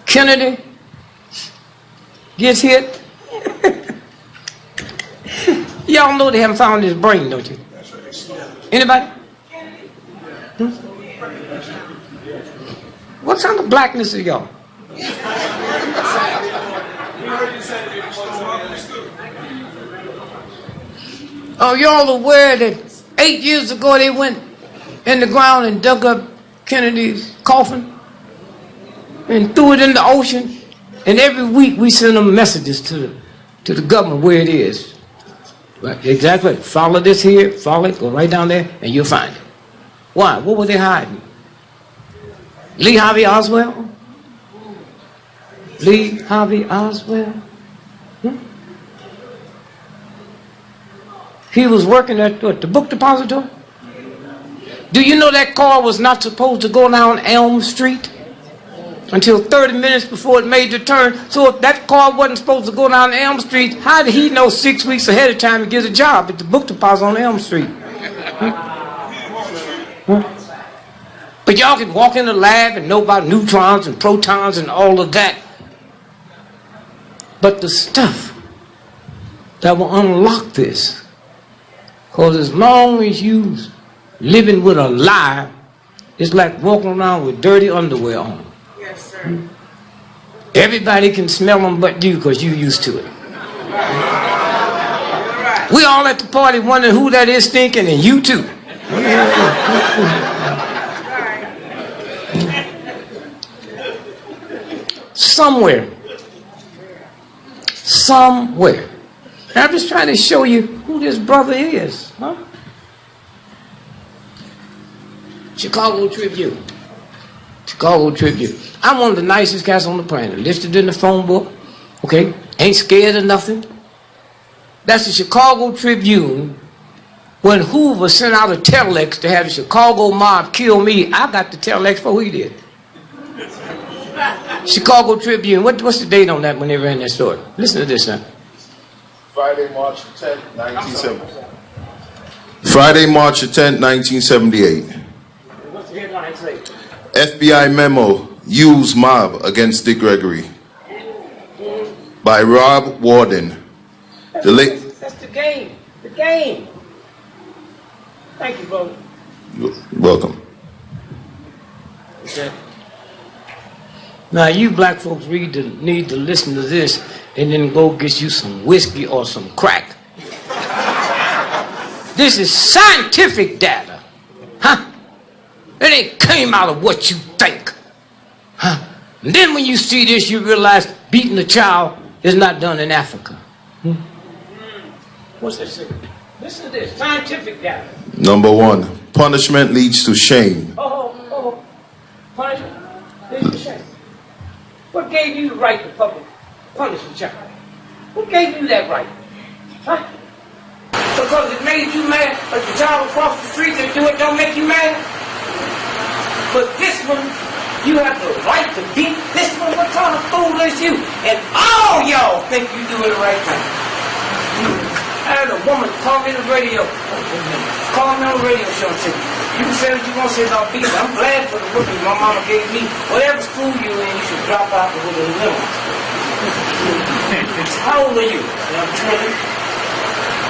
Kennedy gets hit. Y'all know they haven't found his brain, don't you? Anybody? What kind of blackness are y'all? Oh, y'all aware that 8 years ago they went in the ground and dug up Kennedy's coffin and threw it in the ocean? And every week we send them messages to the government where it is. Right, exactly. Follow this here, follow it, go right down there, and you'll find it. Why? What were they hiding? Lee Harvey Oswald? Lee Harvey Oswald? He was working at what, the book depository? Do you know that car was not supposed to go down Elm Street until 30 minutes before it made the turn? So if that car wasn't supposed to go down Elm Street, how did he know 6 weeks ahead of time to get a job at the book deposit on Elm Street? But But y'all can walk in the lab and know about neutrons and protons and all of that. But the stuff that will unlock this, because as long as you living with a lie, it's like walking around with dirty underwear on. Yes, sir. Everybody can smell them but you, because you're used to it. Right. We all at the party wondering who that is stinking, and you too. Somewhere. Now, I'm just trying to show you who this brother is. Huh? Chicago Tribune. I'm one of the nicest guys on the planet. Listed in the phone book. Okay? Ain't scared of nothing. That's the Chicago Tribune. When Hoover sent out a telex to have the Chicago mob kill me, I got the telex for who he did. Chicago Tribune. What's the date on that when they ran that story? Listen to this now. Friday, March 10, 1978. Friday, March 10, 1978. What's the headline say? FBI memo, use mob against Dick Gregory. By Rob Warden. That's the game. The game. Thank you, brother. You're welcome. Okay. Now, you black folks need to listen to this and then go get you some whiskey or some crack. This is scientific data. Huh? It ain't came out of what you think. Huh? And then when you see this, you realize beating a child is not done in Africa. What's that say? Listen to this. Scientific data. Number 1, punishment leads to shame. Punishment leads to shame. What gave you the right to punish a child? Who gave you that right? Huh? Because it made you mad, like the child across the street that do it don't make you mad? But this one, you have the right to beat this one. What kind of fool is you? And all y'all think you doing the right thing. I had a woman call me on the radio. Call me on the radio show and say, you can say what you want to say about beating. I'm glad for the whipping my mama gave me. Whatever school you're in, you should drop out with a little. How old are you? I'm 20.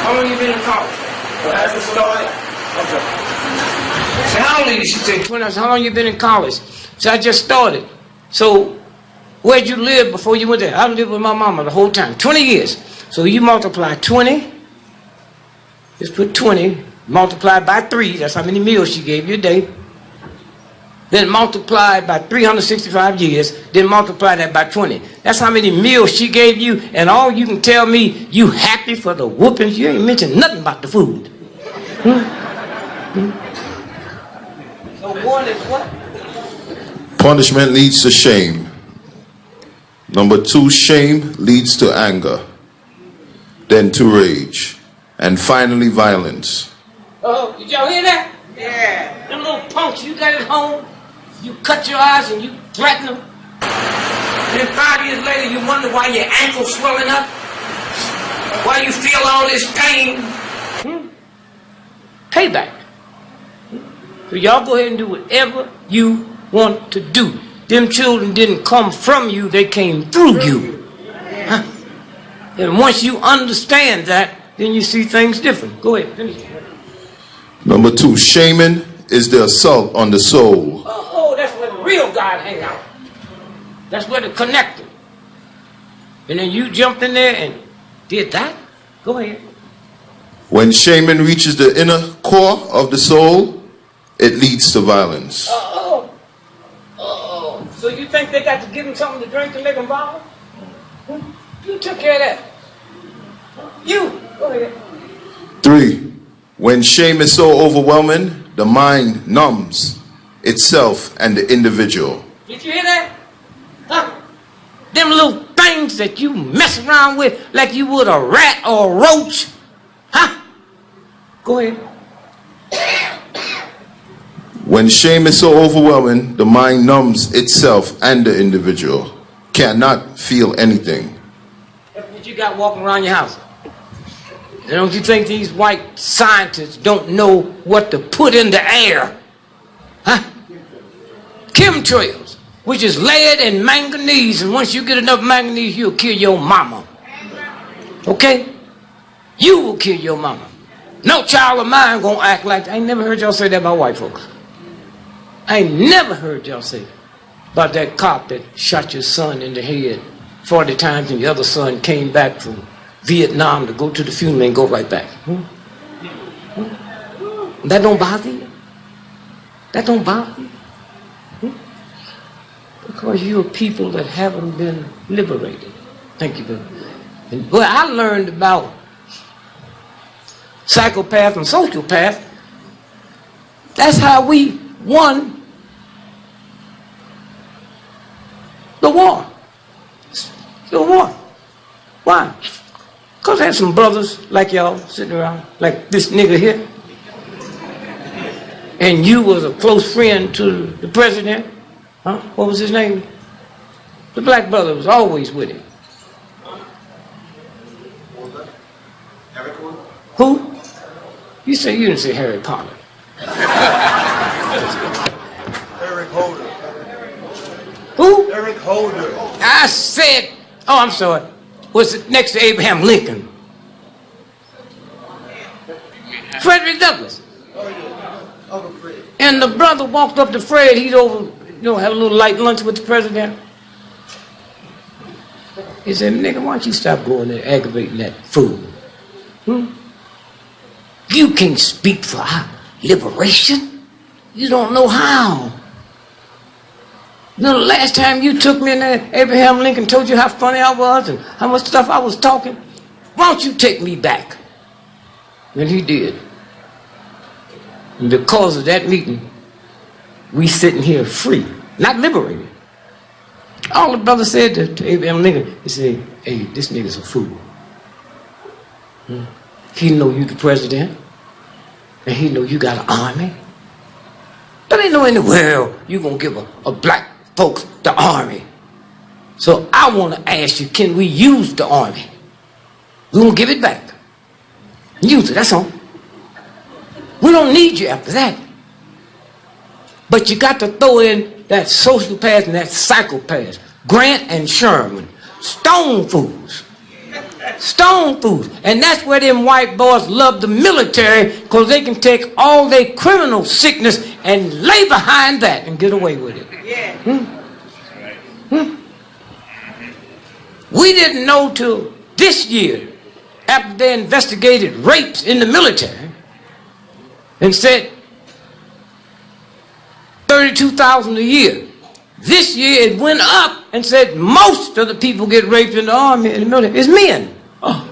How long you been in college? Well, I just started. Okay. So how old are you? She said 20. I said, how long you been in college? So I just started. So where'd you live before you went there? I lived with my mama the whole time. 20 years. So you multiply 20. Just put 20. Multiplied by 3, that's how many meals she gave you a day. Then multiply by 365 years, then multiply that by 20. That's how many meals she gave you, and all you can tell me, you happy for the whoopings. You ain't mentioned nothing about the food. So one is what? Punishment leads to shame. Number 2, shame leads to anger. Then to rage. And finally, violence. Oh, did y'all hear that? Yeah. Them little punks you got at home, you cut your eyes and you threaten them. And then 5 years later you wonder why your ankle's swelling up, why you feel all this pain. Payback. So y'all go ahead and do whatever you want to do. Them children didn't come from you, they came through you. Huh? And once you understand that, then you see things different. Go ahead, finish. Number 2, shaming is the assault on the soul. Oh, that's where the real God hang out. That's where the connector. And then you jumped in there and did that? Go ahead. When shaming reaches the inner core of the soul, it leads to violence. So you think they got to give him something to drink to make him violent? You took care of that. You. Go ahead. 3, when shame is so overwhelming, the mind numbs itself and the individual. Did you hear that? Huh? Them little things that you mess around with like you would a rat or a roach. Huh? Go ahead. When shame is so overwhelming, the mind numbs itself and the individual. Cannot feel anything. That's what you got walking around your house. And don't you think these white scientists don't know what to put in the air? Huh? chemtrails, which is lead and manganese, and once you get enough manganese, you'll kill your mama. Okay? You will kill your mama. No child of mine gonna act like that. I ain't never heard y'all say that about white folks. I ain't never heard y'all say about that cop that shot your son in the head 40 times and the other son came back from Vietnam to go to the funeral and go right back. That don't bother you? That don't bother you? Because you're people that haven't been liberated. Thank you, Bill. And boy, I learned about psychopath and sociopath. That's how we won the war. The war. Why? Because I had some brothers like y'all sitting around, like this nigga here. And you was a close friend to the president. Huh? What was his name? The black brother was always with him. Who? You didn't say Harry Potter. Eric Holder. Who? Eric Holder. I said, oh, I'm sorry. Was it next to Abraham Lincoln? Frederick Douglass. And the brother walked up to Fred. He's over, have a little light lunch with the president. He said, nigga, why don't you stop going there aggravating that fool? You can't speak for our liberation. You don't know how. The last time you took me in there, Abraham Lincoln told you how funny I was and how much stuff I was talking. Why don't you take me back? And he did. And because of that meeting, we sitting here free, not liberated. All the brother said to Abraham Lincoln, he said, hey, this nigga's a fool. He know you the president, and he know you got an army. But ain't no in the world you gonna give a black folks the army. So I want to ask you, can we use the army? We gonna give it back. Use it, that's all. We don't need you after that. But you got to throw in that sociopath and that psychopath. Grant and Sherman. Stone fools. Stone fools. And that's where them white boys love the military, because they can take all their criminal sickness and lay behind that and get away with it. We didn't know till this year, after they investigated rapes in the military and said 32,000 a year. This year it went up and said most of the people get raped in the army, in the military, is men. Oh.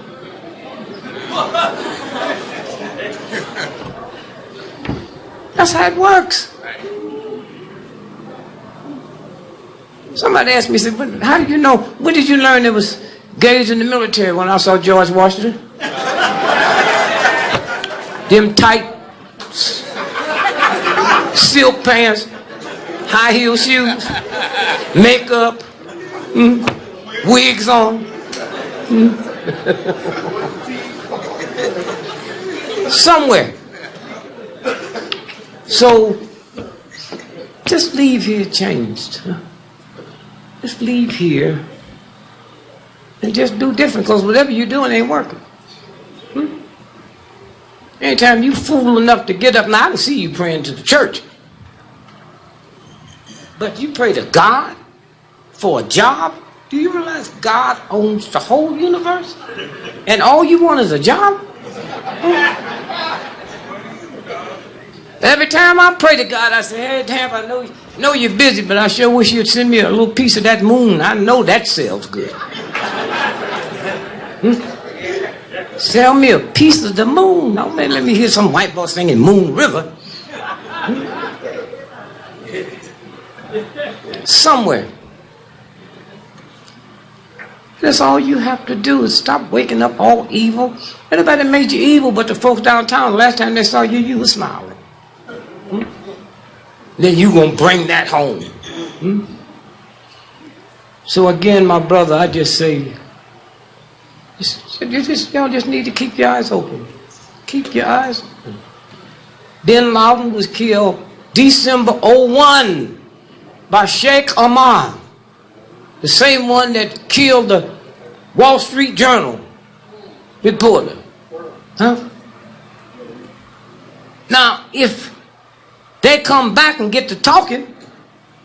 That's how it works. Somebody asked me, said, how did you know, when did you learn there was gays in the military? When I saw George Washington. Them tight silk pants, high heel shoes, makeup, wigs on. Somewhere. So just leave here changed. Just leave here and just do different, because whatever you're doing ain't working. Anytime you fool enough to get up, now I can see you praying to the church, but you pray to God for a job? Do you realize God owns the whole universe? And all you want is a job? Every time I pray to God, I say, hey, Tamp, I know you're busy, but I sure wish you'd send me a little piece of that moon. I know that sells good. Sell me a piece of the moon. Now, man, let me hear some white boy singing Moon River. Somewhere. That's all you have to do is stop waking up all evil. Anybody made you evil but the folks downtown, the last time they saw you, you were smiling. Then you gonna bring that home. So again, my brother, I just say, y'all just need to keep your eyes open. Keep your eyes open. Bin Laden was killed December 01. by Sheikh Amar, the same one that killed the Wall Street Journal reporter. Huh? Now, if they come back and get to talking,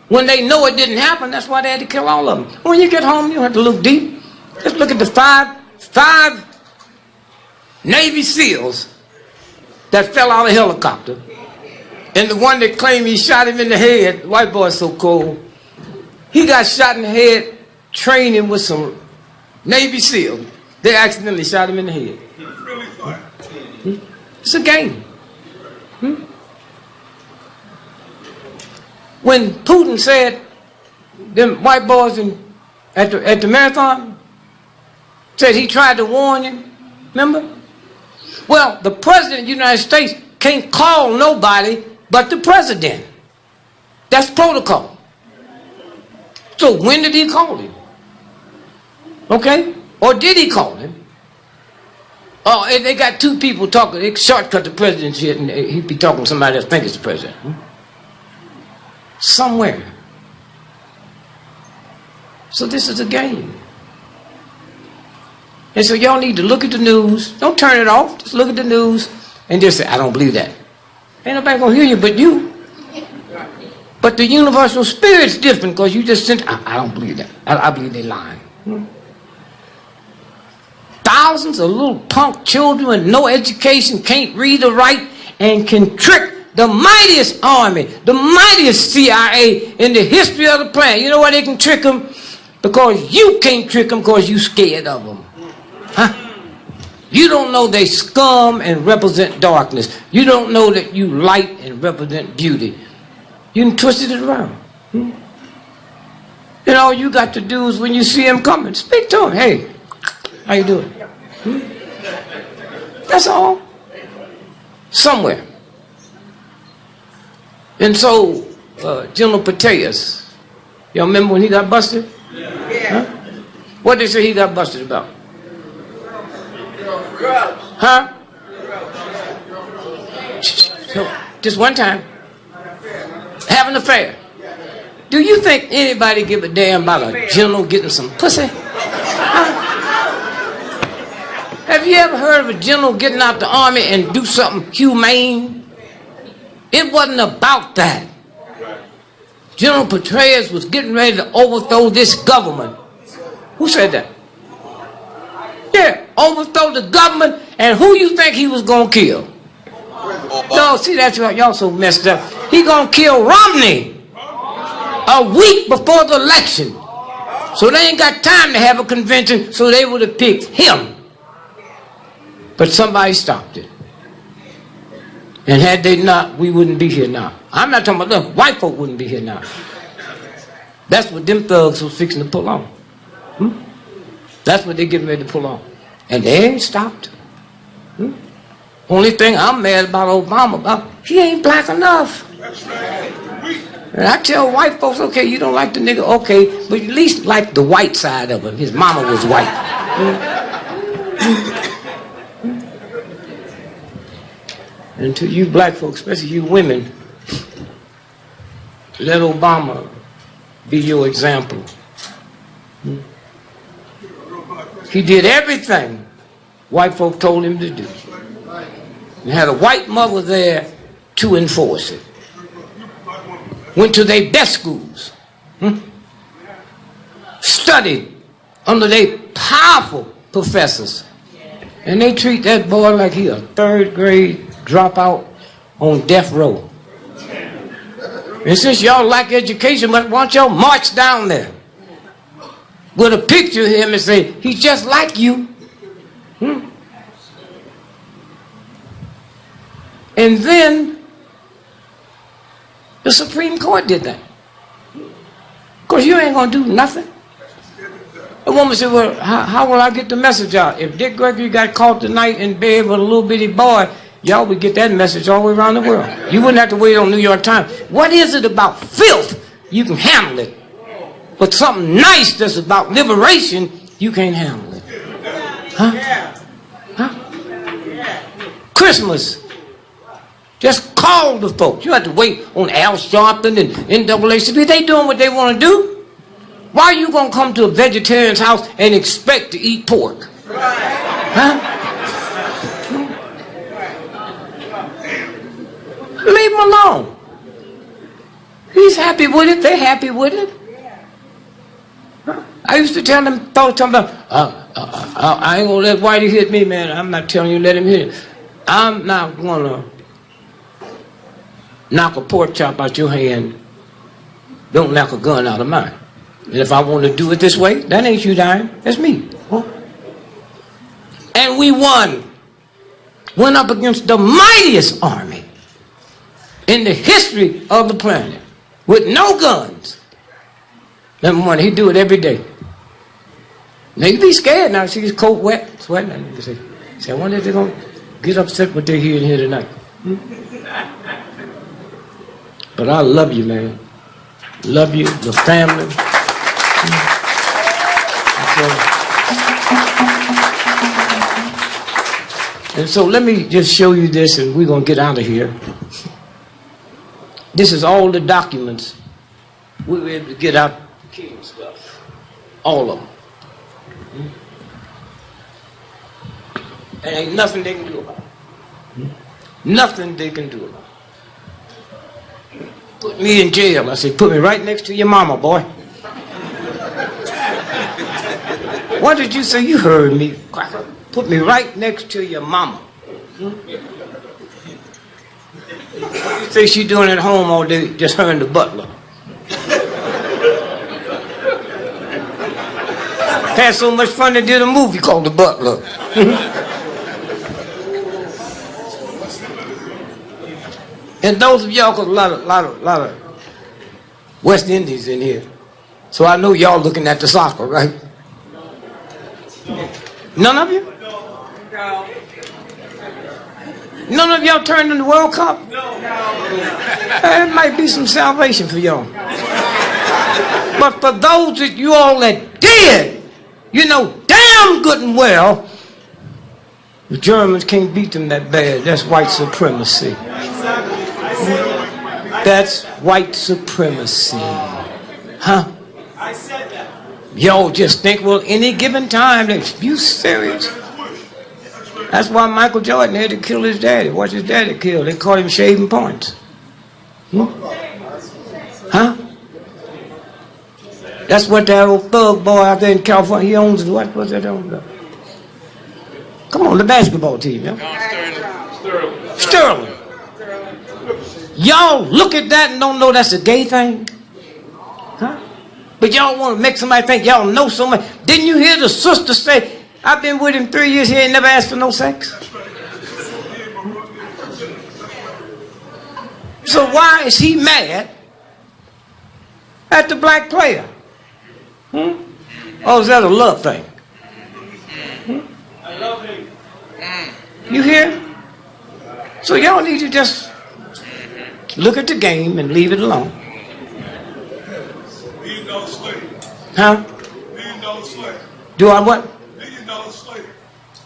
when they know it didn't happen, that's why they had to kill all of them. When you get home, you don't have to look deep. Just look at the five Navy SEALs that fell out of a helicopter. And the one that claimed he shot him in the head, the white boy's so cold, he got shot in the head training with some Navy SEALs. They accidentally shot him in the head. It's a game. When Putin said, them white boys at the marathon, said he tried to warn you, remember? Well, the president of the United States can't call nobody but the president. That's protocol. So when did he call him? Okay? Or did he call him? Oh, they got two people talking. They shortcut the president's shit and he'd be talking to somebody else think it's the president. Somewhere. So this is a game. And so y'all need to look at the news. Don't turn it off. Just look at the news and just say, I don't believe that. Ain't nobody gonna hear you but you. But the universal spirit's different because you just said, I don't believe that. I believe they're lying. Thousands of little punk children with no education, can't read or write, and can trick the mightiest army, the mightiest CIA in the history of the planet. You know why they can trick them? Because you can't trick them because you scared of them. Huh? You don't know they scum and represent darkness. You don't know that you light and represent beauty. You can twist it around. And all you got to do is when you see him coming, speak to him. Hey, how you doing? That's all. Somewhere. And so, General Petraeus, y'all remember when he got busted? Yeah. Huh? What did they say he got busted about? Drugs. Huh? So, just one time. Have an affair. Do you think anybody give a damn about a general getting some pussy? Huh? Have you ever heard of a general getting out the army and do something humane? It wasn't about that. General Petraeus was getting ready to overthrow this government. Who said that? Yeah, overthrow the government, and who you think he was going to kill? No, see, that's why y'all so messed up. He going to kill Romney a week before the election. So they ain't got time to have a convention, so they would have picked him. But somebody stopped it. And had they not, we wouldn't be here now. I'm not talking about them. White folk wouldn't be here now. That's what them thugs was fixing to pull on. That's what they're getting ready to pull on. And they ain't stopped. Only thing I'm mad about Obama, he ain't black enough. And I tell white folks, okay, you don't like the nigga, okay, but at least like the white side of him. His mama was white. And to you black folks, especially you women, let Obama be your example. He did everything white folk told him to do. And had a white mother there to enforce it. Went to their best schools. Studied under their powerful professors. And they treat that boy like he a third grade dropout on death row. And since y'all like education, why don't y'all march down there with a picture of him and say, he's just like you. And then the Supreme Court did that. Because you ain't going to do nothing. A woman said, well, how will I get the message out? If Dick Gregory got caught tonight in bed with a little bitty boy, y'all would get that message all the way around the world. You wouldn't have to wait on New York Times. What is it about filth? You can handle it. But something nice that's about liberation, you can't handle it. Huh? Huh? Christmas. Just call the folks. You have to wait on Al Sharpton and NAACP. They doing what they want to do. Why are you going to come to a vegetarian's house and expect to eat pork? Huh? Leave him alone. He's happy with it. They're happy with it. I used to tell them, I ain't going to let Whitey hit me, man. I'm not telling you let him hit it. I'm not going to knock a pork chop out your hand. Don't knock a gun out of mine. And if I want to do it this way, that ain't you dying. That's me. Huh? And we won. Went up against the mightiest army in the history of the planet with no guns. Number one, he do it every day. Now you be scared now. See his coat wet, sweating. And you say, I wonder if they're going to get upset what they hear in here tonight. But I love you, man. Love you, the family. And so let me just show you this and we're going to get out of here. This is all the documents we were able to get out the king stuff. All of them. And ain't nothing they can do about it. Nothing they can do about it. Put me in jail. I say, put me right next to your mama, boy. What did you say? You heard me. Put me right next to your mama. What do you think she doing at home all day? Just her and the butler. Had so much fun they did a movie called The Butler. And those of y'all, cause a lot of West Indies in here, so I know y'all looking at the soccer, right? None of you? No. None of y'all turned in the World Cup? No. There might be some salvation for y'all. But for those of you all that did, you know damn good and well the Germans can't beat them that bad. That's white supremacy. That's white supremacy. Huh? I said that. Y'all just think, well, any given time, you serious? That's why Michael Jordan had to kill his daddy. Watch his daddy kill. They called him shaving points. Huh? That's what that old thug boy out there in California, he owns. What's that on? Come on, the basketball team, yeah? Sterling. Y'all look at that and don't know that's a gay thing? Huh? But y'all want to make somebody think y'all know so much. Didn't you hear the sister say, I've been with him 3 years, he ain't never asked for no sex? So why is he mad at the black player? Or is that a love thing? I love him. You hear? So y'all need to just look at the game and leave it alone. $1 slave. Huh? $1 slave. Do I what? $1 slave.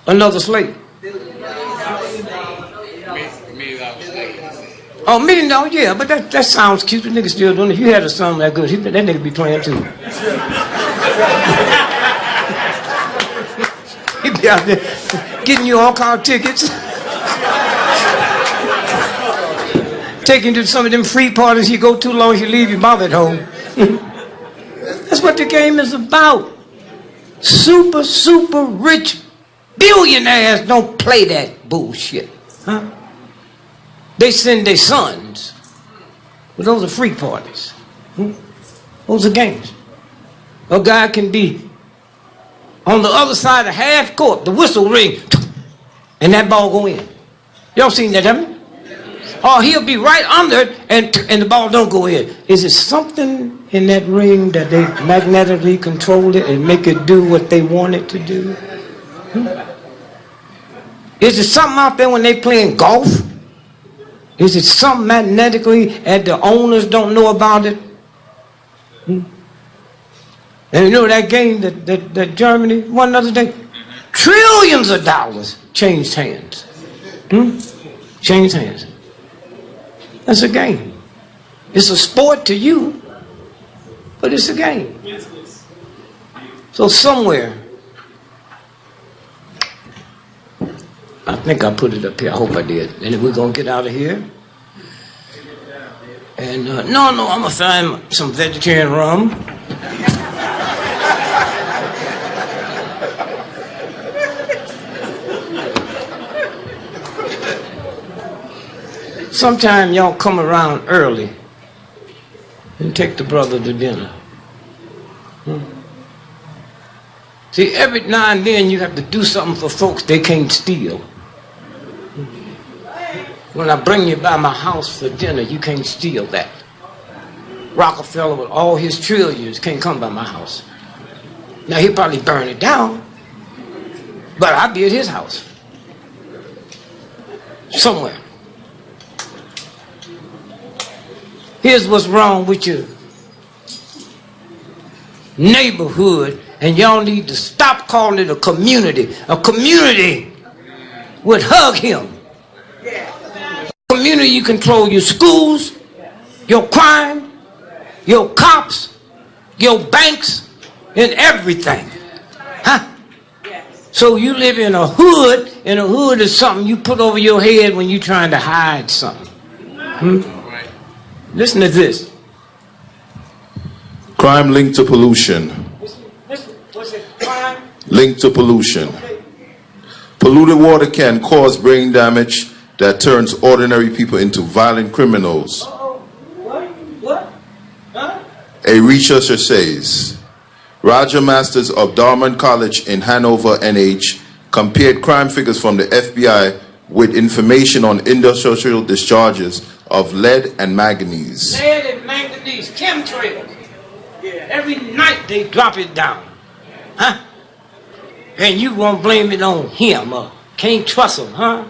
Another slave. Me, that was like. Oh, $1 million, yeah, but that sounds cute. The nigga still doing it. If you had a son that good, that nigga be playing too. He'd be out there getting you all kind of tickets. Taking you to some of them free parties. You go too long, you leave your mom at home. That's what the game is about. Super, super rich billionaires don't play that bullshit. Huh? They send their sons. But those are free parties. Those are games. A guy can be on the other side of half court, the whistle ring, and that ball go in. Y'all seen that, haven't you? Or he'll be right under it and the ball don't go in. Is it something in that ring that they magnetically control it and make it do what they want it to do? Is it something out there when they playing golf? Is it something magnetically and the owners don't know about it? And you know that game that Germany won the other day? Trillions of dollars changed hands. Changed hands. That's a game. It's a sport to you, but it's a game. So somewhere, I think I put it up here. I hope I did. And we're going to get out of here. And no, I'm going to find some vegetarian rum. Sometime y'all come around early and take the brother to dinner. See, every now and then you have to do something for folks they can't steal. When I bring you by my house for dinner, you can't steal that. Rockefeller with all his trillions can't come by my house. Now he'll probably burn it down, but I'll be at his house. Somewhere. Here's what's wrong with your neighborhood, and y'all need to stop calling it a community. A community would hug him. A community, you control your schools, your crime, your cops, your banks, and everything. Huh? So you live in a hood, and a hood is something you put over your head when you're trying to hide something. Listen to this. Crime linked to pollution. Listen, what's it? Crime? Linked to pollution. Okay. Polluted water can cause brain damage that turns ordinary people into violent criminals. Uh-oh. What? Huh? A researcher says. Roger Masters of Dartmouth College in Hanover, NH, compared crime figures from the FBI with information on industrial discharges of lead and manganese. Lead and manganese, chemtrails. Every night they drop it down. Huh? And you won't blame it on him or can't trust him, huh?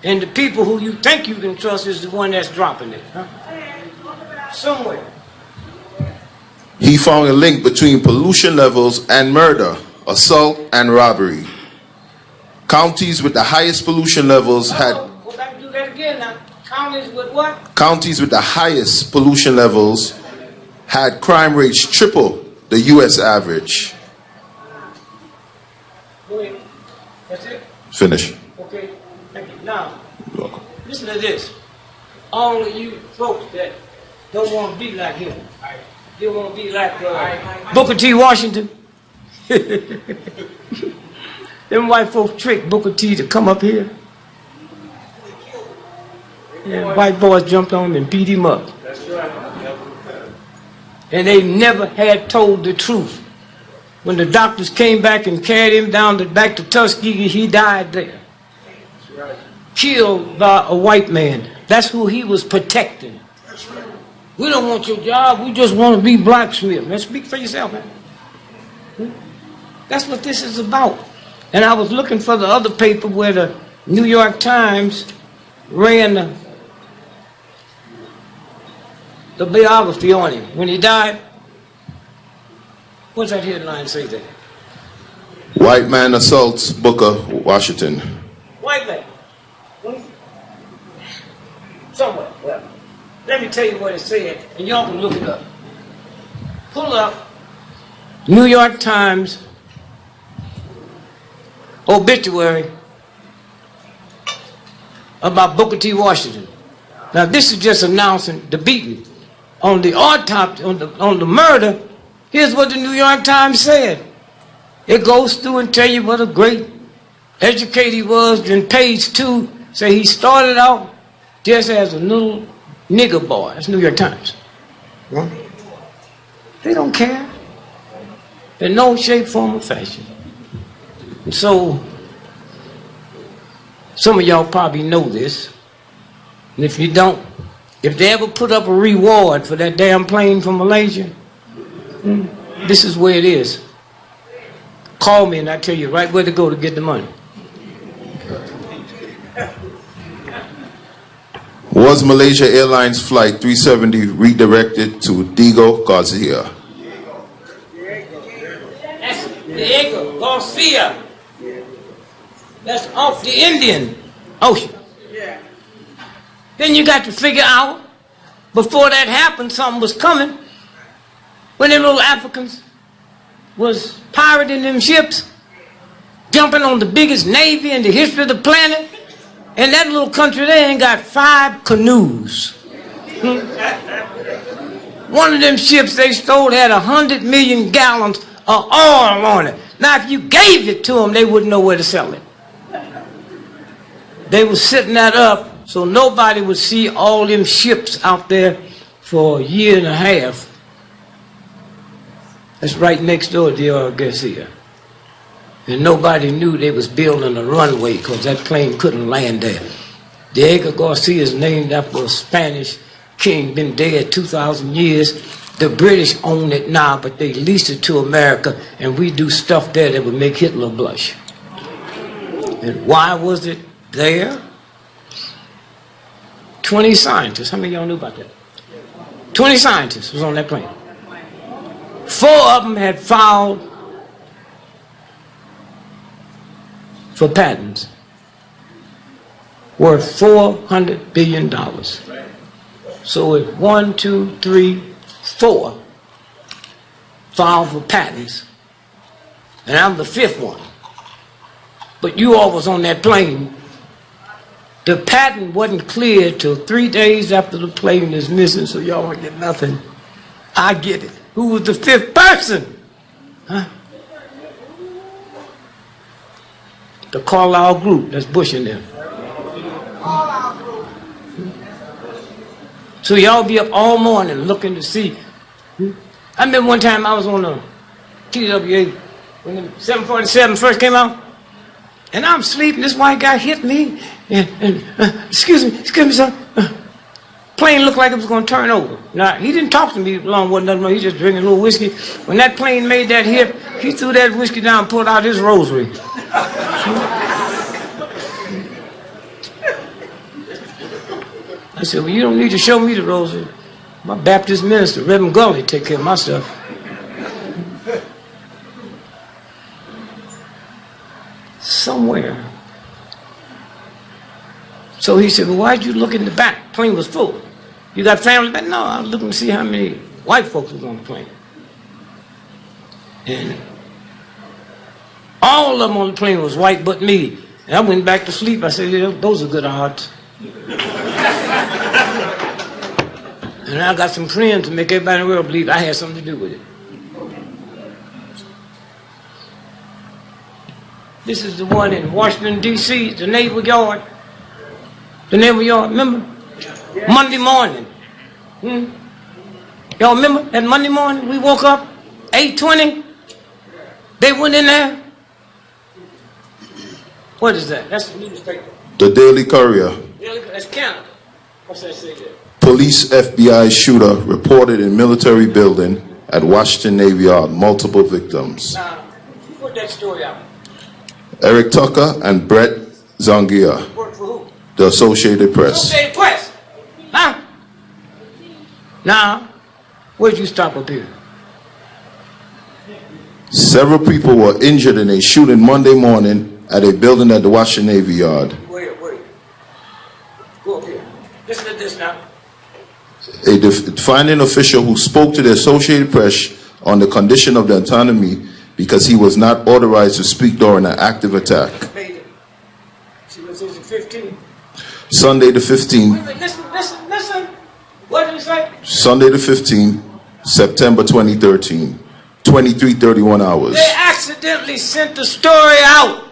And the people who you think you can trust is the one that's dropping it, huh? Somewhere. He found a link between pollution levels and murder, assault, and robbery. Counties with the highest pollution levels had... Go back and do that again now. Counties with what? Counties with the highest pollution levels had crime rates triple the U.S. average. Go ahead. That's it? Finish. Okay. Thank you. Now, You're welcome. listen to this. All of you folks that don't want to be like him. You want to be like Booker T. Washington? Them white folks tricked Booker T to come up here. And white boys jumped on him and beat him up. And they never had told the truth. When the doctors came back and carried him back to Tuskegee, he died there. Killed by a white man. That's who he was protecting. We don't want your job, we just want to be blacksmith. Now speak for yourself, man. That's what this is about. And I was looking for the other paper where the New York Times ran the biography on him. When he died, what's that headline say there? White man assaults Booker Washington. White man. Somewhere. Well, let me tell you what it said, and y'all can look it up. Pull up New York Times obituary about Booker T. Washington. Now this is just announcing the beating. On the autopsy, on the murder, here's what the New York Times said. It goes through and tell you what a great educator he was. Then page 2 say he started out just as a little nigger boy. That's New York Times. Huh? They don't care. In no shape, form, or fashion. And so, some of y'all probably know this. And if you don't, if they ever put up a reward for that damn plane from Malaysia, this is where it is. Call me and I'll tell you right where to go to get the money. Was Malaysia Airlines Flight 370 redirected to Diego Garcia? That's Diego Garcia. That's off the Indian Ocean. Then you got to figure out, before that happened, something was coming. When them little Africans was pirating them ships, jumping on the biggest navy in the history of the planet, and that little country there ain't got 5 canoes. One of them ships they stole had 100 million gallons of oil on it. Now, if you gave it to them, they wouldn't know where to sell it. They was setting that up so nobody would see all them ships out there for a year and a half. That's right next door to the Garcia. And nobody knew they was building a runway because that plane couldn't land there. Diego Garcia is named after a Spanish king, been dead 2,000 years. The British own it now, but they leased it to America, and we do stuff there that would make Hitler blush. And why was it there? 20 scientists. How many of y'all knew about that? 20 scientists was on that plane. 4 of them had filed for patents worth $400 billion. So if 1, 2, 3, 4 filed for patents, and I'm the 5th one, but you all was on that plane, the patent wasn't cleared till 3 days after the plane is missing, so y'all won't get nothing. I get it. Who was the 5th person? Huh? The Carlyle Group, that's Bush in there. So y'all be up all morning looking to see. I remember one time I was on a TWA when the 747 first came out, and I'm sleeping. This white guy hit me, and excuse me, sir. Plane looked like it was going to turn over. Now, he didn't talk to me long, wasn't nothing more. He just drinking a little whiskey. When that plane made that hit, he threw that whiskey down and pulled out his rosary. I said, well, you don't need to show me the rosary. My Baptist minister, Reverend Gully, take care of my stuff. Somewhere. So he said, well, why'd you look in the back? Plane was full. You got family back? No, I was looking to see how many white folks was on the plane. And all of them on the plane was white but me. And I went back to sleep. I said, yeah, those are good odds. And I got some friends to make everybody in the world believe I had something to do with it. This is the one in Washington, D.C., the Naval Yard. The Naval Yard, remember? Yeah. Monday morning. Y'all remember that Monday morning we woke up, 8:20? They went in there. What is that? That's the newspaper. The Daily Courier. That's Canada. What's that say there? Police FBI shooter reported in military building at Washington Navy Yard. Multiple victims. Now, who put that story out? Eric Tucker and Brett Zangia. Work for who? The Associated Press. Associated Press. Huh? Now, where'd you stop up here? Several people were injured in a shooting Monday morning at a building at the Washington Navy Yard. Wait. Go up here. Listen to this now. A defining official who spoke to the Associated Press on the condition of the autonomy because he was not authorized to speak during an active attack. See what says the 15th? Sunday the 15th. Wait, listen. What did he say? Sunday the 15th, September 2013, 23:31 hours. They accidentally sent the story out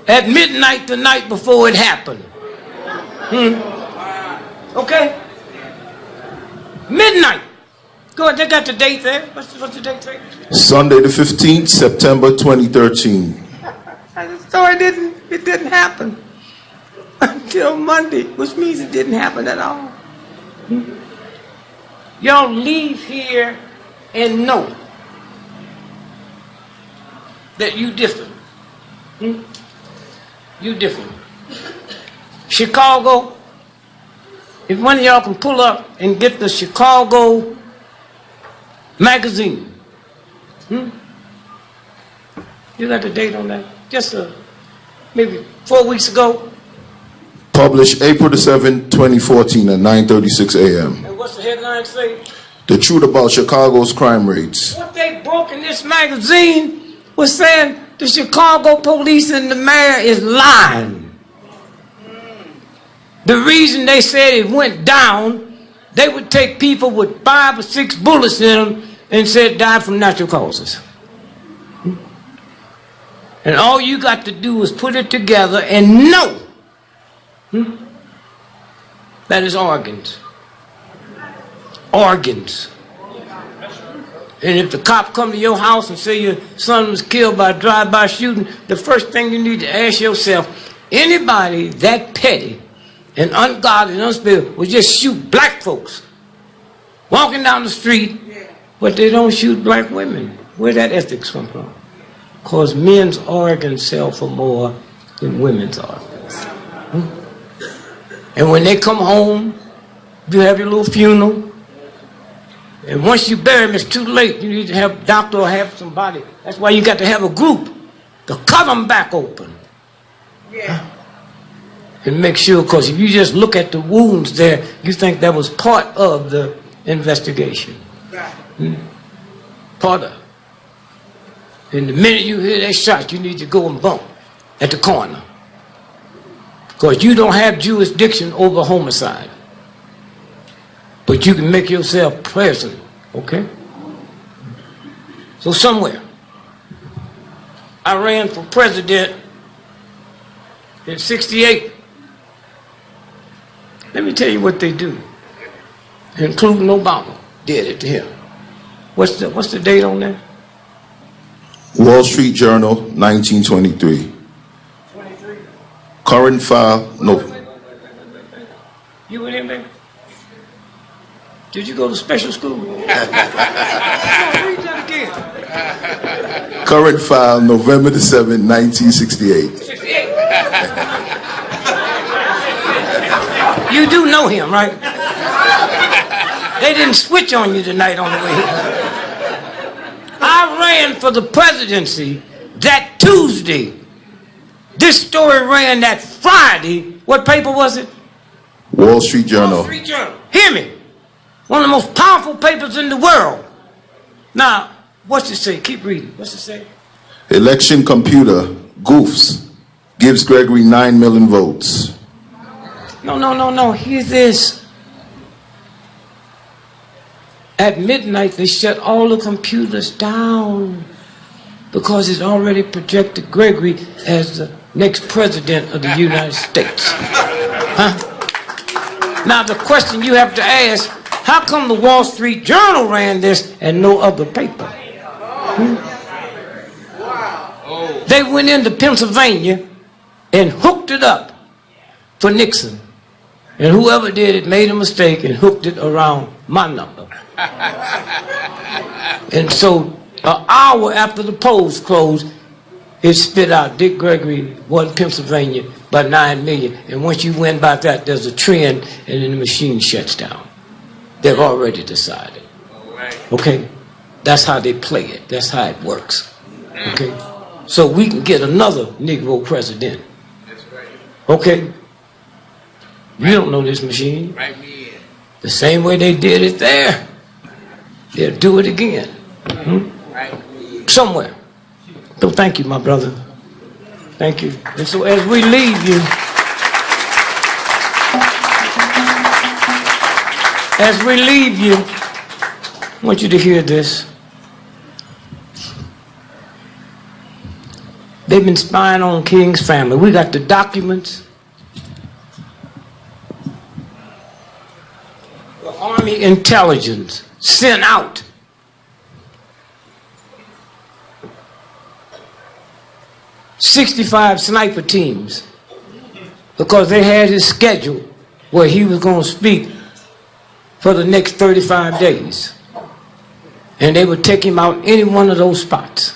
at midnight the night before it happened. Okay? Midnight. Go ahead, they got the date there. What's the date there? Sunday the 15th, September 2013. The story didn't happen until Monday, which means it didn't happen at all. Y'all leave here and know that you different. You different. Chicago, if one of y'all can pull up and get the Chicago magazine. You got the date on that? Just maybe 4 weeks ago. Published April the 7th, 2014 at 9:36 a.m. And what's the headline say? The truth about Chicago's crime rates. What they broke in this magazine was saying the Chicago police and the mayor is lying. The reason they said it went down, they would take people with 5 or 6 bullets in them and said died from natural causes. And all you got to do is put it together and know that is organs. Organs. And if the cop come to your house and say your son was killed by a drive-by shooting, the first thing you need to ask yourself, anybody that petty and ungodly and unspiritual would just shoot black folks walking down the street, but they don't shoot black women. Where that ethics come from? Because men's organs sell for more than women's organs. And when they come home, you have your little funeral. And once you bury them, it's too late. You need to have a doctor or have somebody. That's why you got to have a group to cut them back open. Yeah. And make sure, because if you just look at the wounds there, you think that was part of the investigation. Right. Part of it. And the minute you hear that shot, you need to go and bump at the corner. Because you don't have jurisdiction over homicide. But you can make yourself present, okay? So somewhere, I ran for president in '68. Let me tell you what they do, including Obama did it to him. What's the date on that? Wall Street Journal, 1923. 23. Current file, no. You with him, baby? Did you go to special school? Read that again. Current file, November the 7th, 1968. 68. You do know him, right? They didn't switch on you tonight on the way here. I ran for the presidency that Tuesday. This story ran that Friday. What paper was it? Wall Street Journal. Wall Street Journal. Hear me. One of the most powerful papers in the world. Now, what's it say? Keep reading. What's it say? Election computer goofs gives Gregory 9 million votes. No. Hear this. At midnight, they shut all the computers down because it's already projected Gregory as the next president of the United States. Huh? Now, the question you have to ask, how come the Wall Street Journal ran this and no other paper? They went into Pennsylvania and hooked it up for Nixon. And whoever did it made a mistake and hooked it around my number. And so an hour after the polls closed, it spit out Dick Gregory won Pennsylvania by 9 million. And once you win by that, there's a trend and then the machine shuts down. They've already decided. Okay? That's how they play it. That's how it works. Okay? So we can get another Negro president. Okay? You don't know this machine. The same way they did it there, they'll do it again. Somewhere. So thank you, my brother. Thank you. And so as we leave you, I want you to hear this. They've been spying on King's family. We got the documents. The Army intelligence sent out '65 sniper teams because they had his schedule where he was going to speak for the next 35 days. And they would take him out any one of those spots.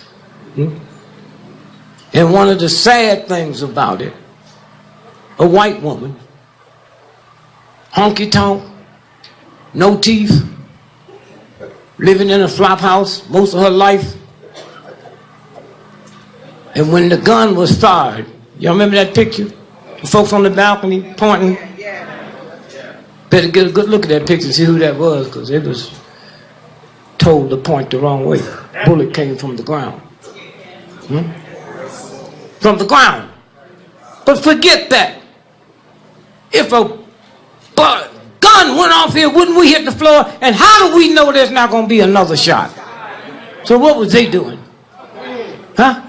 And one of the sad things about it, a white woman, honky-tonk, no teeth, living in a flop house most of her life. And when the gun was fired, y'all remember that picture? The folks on the balcony pointing. Better get a good look at that picture and see who that was, because it was told to point the wrong way. Bullet came from the ground. From the ground. But forget that. If a gun went off here, wouldn't we hit the floor? And how do we know there's not going to be another shot? So what was they doing? Huh?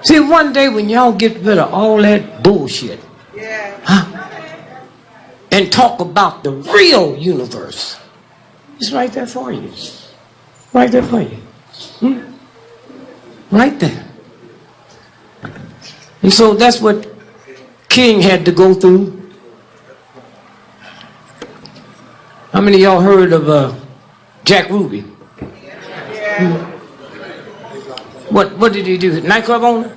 See, one day when y'all get rid of all that bullshit, huh? And talk about the real universe, it's right there for you. Right there for you. Right there. And so that's what King had to go through. How many of y'all heard of Jack Ruby? What did he do? Nightclub owner?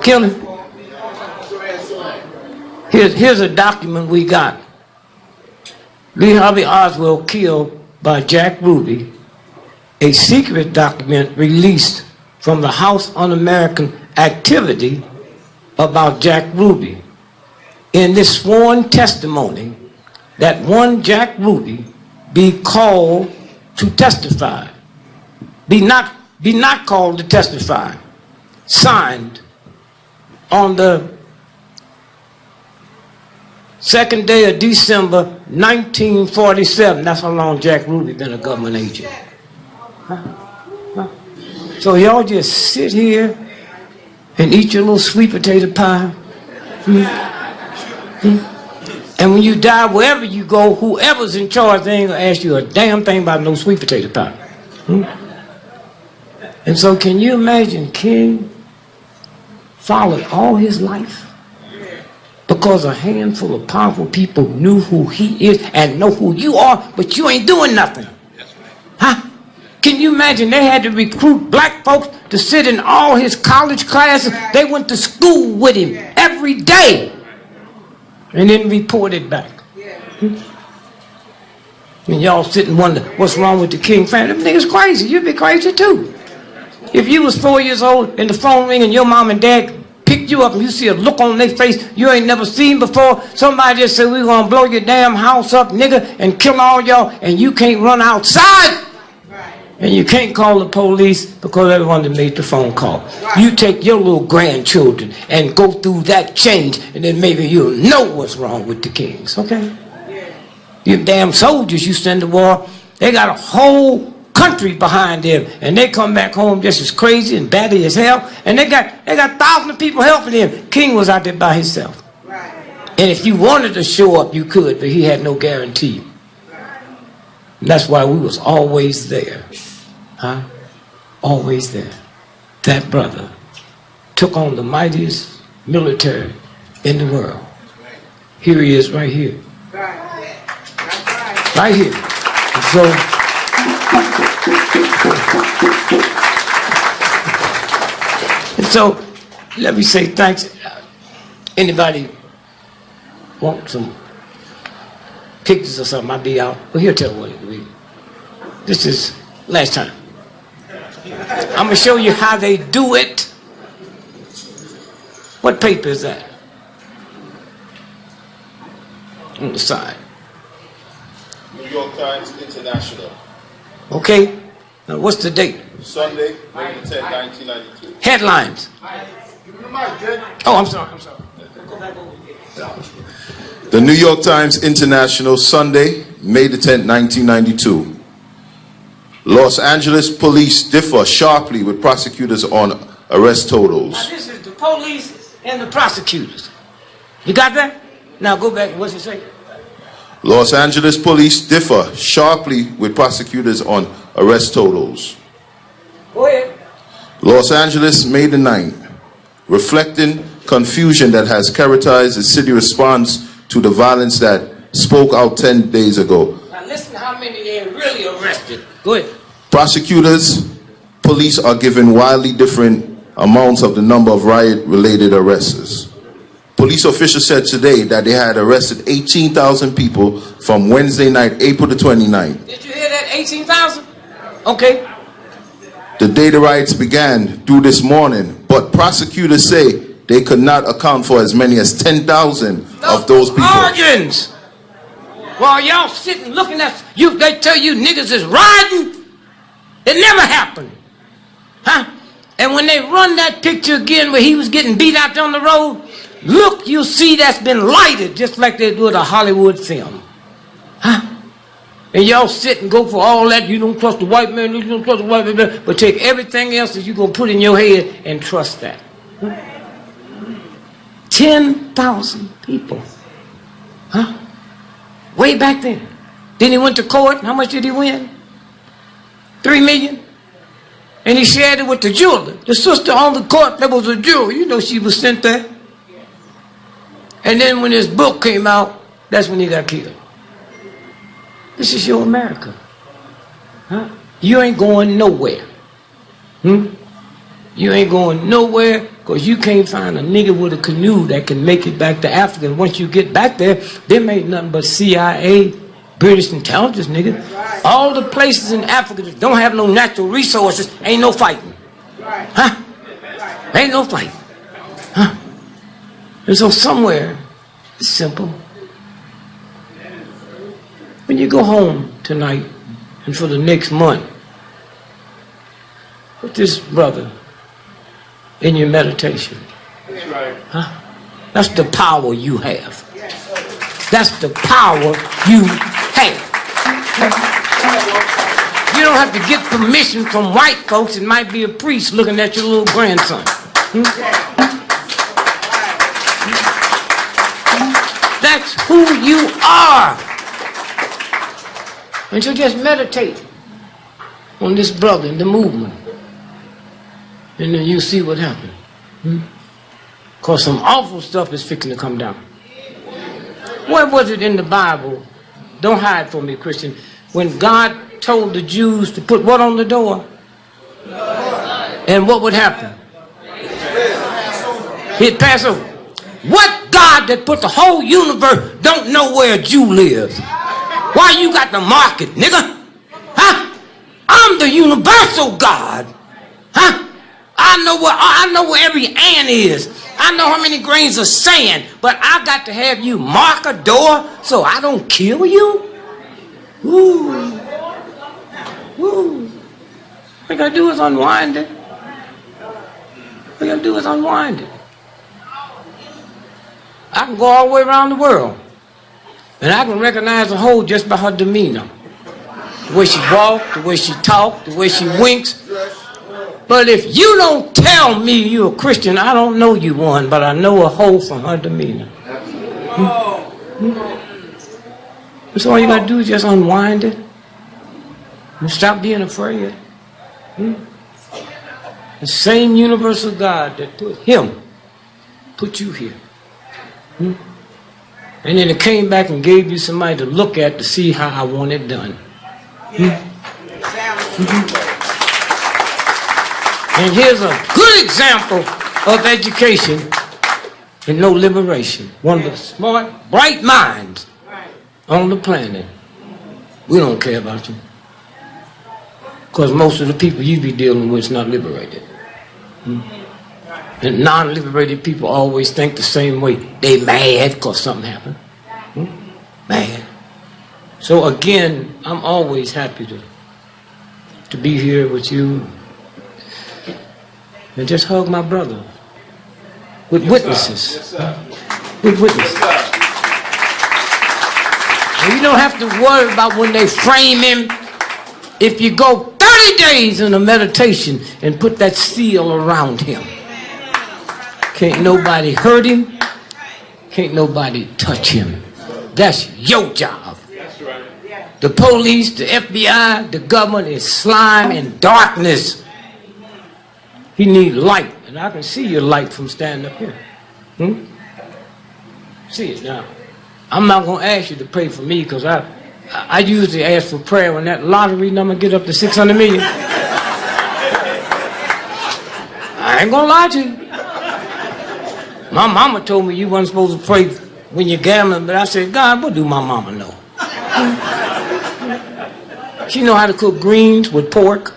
Kill him? Here's a document we got. Lee Harvey Oswald killed by Jack Ruby, a secret document released from the House Un-American Activity about Jack Ruby. In this sworn testimony that one Jack Ruby be called to testify, be not called to testify, signed on the 2nd day of December 1947. That's how long Jack Ruby been a government agent. So y'all just sit here and eat your little sweet potato pie. And when you die, wherever you go, whoever's in charge, they ain't gonna ask you a damn thing about no sweet potato pie. And so can you imagine King followed all his life because a handful of powerful people knew who he is and know who you are, but you ain't doing nothing? Huh? Can you imagine they had to recruit black folks to sit in all his college classes? They went to school with him every day and then reported back. And y'all sit and wonder what's wrong with the King family. Them niggas crazy. You'd be crazy too. If you was 4 years old and the phone ring and your mom and dad picked you up and you see a look on their face you ain't never seen before, somebody just said, we're gonna blow your damn house up, nigga, and kill all y'all, and you can't run outside. And you can't call the police because everyone that made the phone call. You take your little grandchildren and go through that change, and then maybe you'll know what's wrong with the Kings, okay? You damn soldiers you send to war, they got a whole country behind them, and they come back home just as crazy and batty as hell, and they got thousands of people helping him. King was out there by himself. And if you wanted to show up, you could, but he had no guarantee. And that's why we was always there. Huh? Always there. That brother took on the mightiest military in the world. Here he is right here. Right here. And so let me say thanks. Anybody want some pictures or something? I'll be out. Well, he'll tell what it is. This is last time. I'm going to show you how they do it. What paper is that? On the side. New York Times International. Okay. Now what's the date? Sunday, May 10, 1992. Headlines. Oh, I'm sorry. Go back over here. The New York Times International, Sunday, May the 10th, 1992. Los Angeles police differ sharply with prosecutors on arrest totals. Now this is the police and the prosecutors. You got that? Now go back. What's it say? Los Angeles police differ sharply with prosecutors on arrest totals. Go ahead. Los Angeles, May the 9th, reflecting confusion that has characterized the city response to the violence that spoke out 10 days ago. Now listen to how many they really arrested. Go ahead. Prosecutors, police are given wildly different amounts of the number of riot-related arrests. Police officials said today that they had arrested 18,000 people from Wednesday night, April the 29th. Did you hear that? 18,000? Okay. The day the riots began through this morning, but prosecutors say they could not account for as many as 10,000 of those people. Organs. While y'all sitting looking at you, they tell you niggas is riding. It never happened. Huh? And when they run that picture again where he was getting beat out on the road, look, you'll see that's been lighted just like they do with a Hollywood film. Huh? And y'all sit and go for all that. You don't trust the white man, you don't trust the white man, but take everything else that you're going to put in your head and trust that. 10,000 people. Huh? Way back then. Then he went to court. How much did he win? 3 million. And he shared it with the jeweler. The sister on the court, that was a jeweler. You know she was sent there. And then when his book came out, that's when he got killed. This is your America. Huh? You ain't going nowhere. You ain't going nowhere because you can't find a nigga with a canoe that can make it back to Africa. And once you get back there, them ain't nothing but CIA, British intelligence, nigga. All the places in Africa that don't have no natural resources, ain't no fighting. Huh? Ain't no fighting. Huh? And so somewhere, it's simple. When you go home tonight and for the next month, put this brother in your meditation. That's right. Huh? That's the power you have. That's the power you have. You don't have to get permission from white folks. It might be a priest looking at your little grandson. That's who you are. And so just meditate on this brother and the movement. And then you see what happened. Because some awful stuff is fixing to come down. Where was it in the Bible? Don't hide from me, Christian. When God told the Jews to put what on the door? And what would happen? He'd pass over. What God that put the whole universe don't know where a Jew lives? Why you got to mark it, nigga? Huh? I'm the universal God. Huh? I know where every ant is. I know how many grains of sand, but I got to have you mark a door so I don't kill you? Woo. Woo. What you gotta do is unwind it. What you gotta do is unwind it. I can go all the way around the world, and I can recognize a whole just by her demeanor. The way she walks, the way she talks, the way she winks. But if you don't tell me you're a Christian, I don't know you one, but I know a whole from her demeanor. So all you got to do is just unwind it and stop being afraid. The same universal God that put him, put you here. And then it came back and gave you somebody to look at to see how I want it done. And here's a good example of education and no liberation. One of the smart, bright minds on the planet. We don't care about you. Because most of the people you be dealing with is not liberated. And non-liberated people always think the same way. They mad because something happened. Mad. So again, I'm always happy to be here with you. And just hug my brother with witnesses. With witnesses. And you don't have to worry about when they frame him. If you go 30 days in a meditation and put that seal around him, can't nobody hurt him. Can't nobody touch him. That's your job. The police, the FBI, the government is slime and darkness. He needs light, and I can see your light from standing up here. See it now. I'm not going to ask you to pray for me because I usually ask for prayer when that lottery number get up to 600 million. I ain't going to lie to you. My mama told me you wasn't supposed to pray when you're gambling, but I said, God, what do my mama know? She know how to cook greens with pork.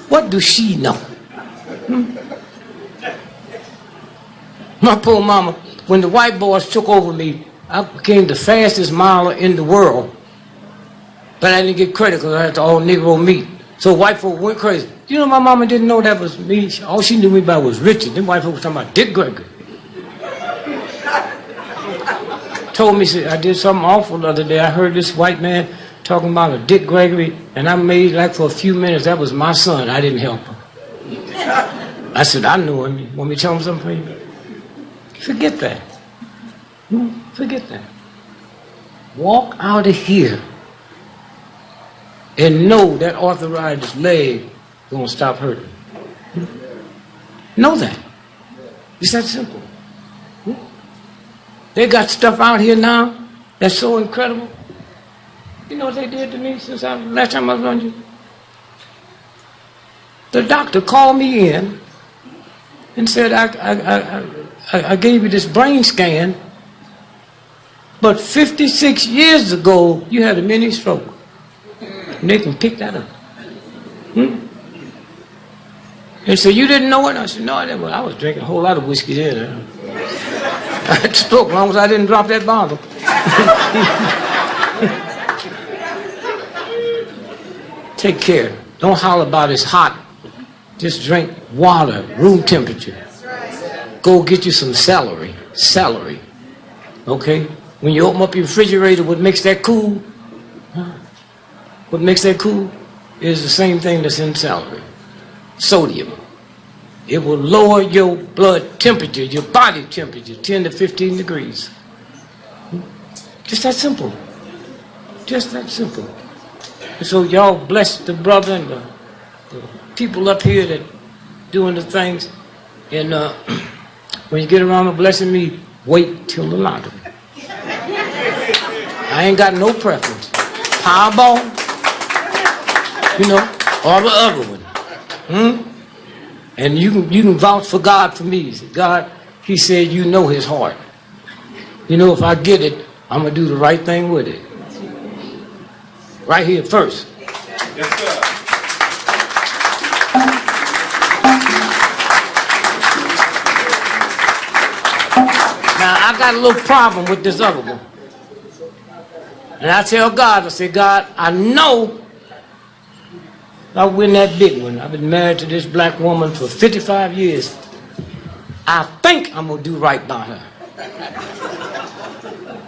What does she know? My poor mama, when the white boys took over me, I became the fastest miler in the world. But I didn't get credit because I had to all Negro meat. So white folk went crazy. You know, my mama didn't know that was me. All she knew me by was Richard. Them white folks was talking about Dick Gregory. Told me, said, I did something awful the other day. I heard this white man talking about a Dick Gregory, and I made like for a few minutes that was my son. I didn't help him. I said, I knew him. You want me to tell him something for you? Forget that. Forget that. Walk out of here and know that arthritis leg gonna stop hurting. Know that. It's that simple. They got stuff out here now that's so incredible. You know what they did to me since last time I was on you? The doctor called me in and said, I gave you this brain scan, but 56 years ago you had a mini stroke. And they can pick that up. And so you didn't know it? I said, no, I didn't. Well, I was drinking a whole lot of whiskey then. I had stroke as long as I didn't drop that bottle. Take care. Don't holler about it's hot. Just drink water, room temperature. Go get you some celery. Celery. Okay? When you open up your refrigerator, what makes that cool? What makes that cool is the same thing that's in celery. Sodium. It will lower your blood temperature, your body temperature, 10 to 15 degrees. Just that simple. Just that simple. And so y'all bless the brother and the people up here that doing the things. And when you get around to blessing me, wait till the lottery. I ain't got no preference. Powerball, you know, or the other one. And you can vouch for God for me. God, he said, you know his heart. You know, if I get it, I'm going to do the right thing with it. Right here first. Yes, sir. Now, I got a little problem with this other one. And I tell God, I say, God, I know I'll win that big one. I've been married to this black woman for 55 years. I think I'm going to do right by her.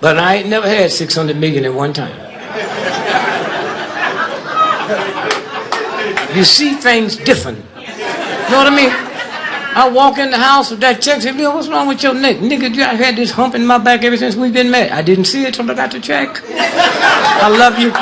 But I ain't never had 600 million at one time. You see things different. You know what I mean? I walk in the house with that check and say, what's wrong with your neck? Nigga, I had this hump in my back ever since we've been married. I didn't see it until I got the check. I love you.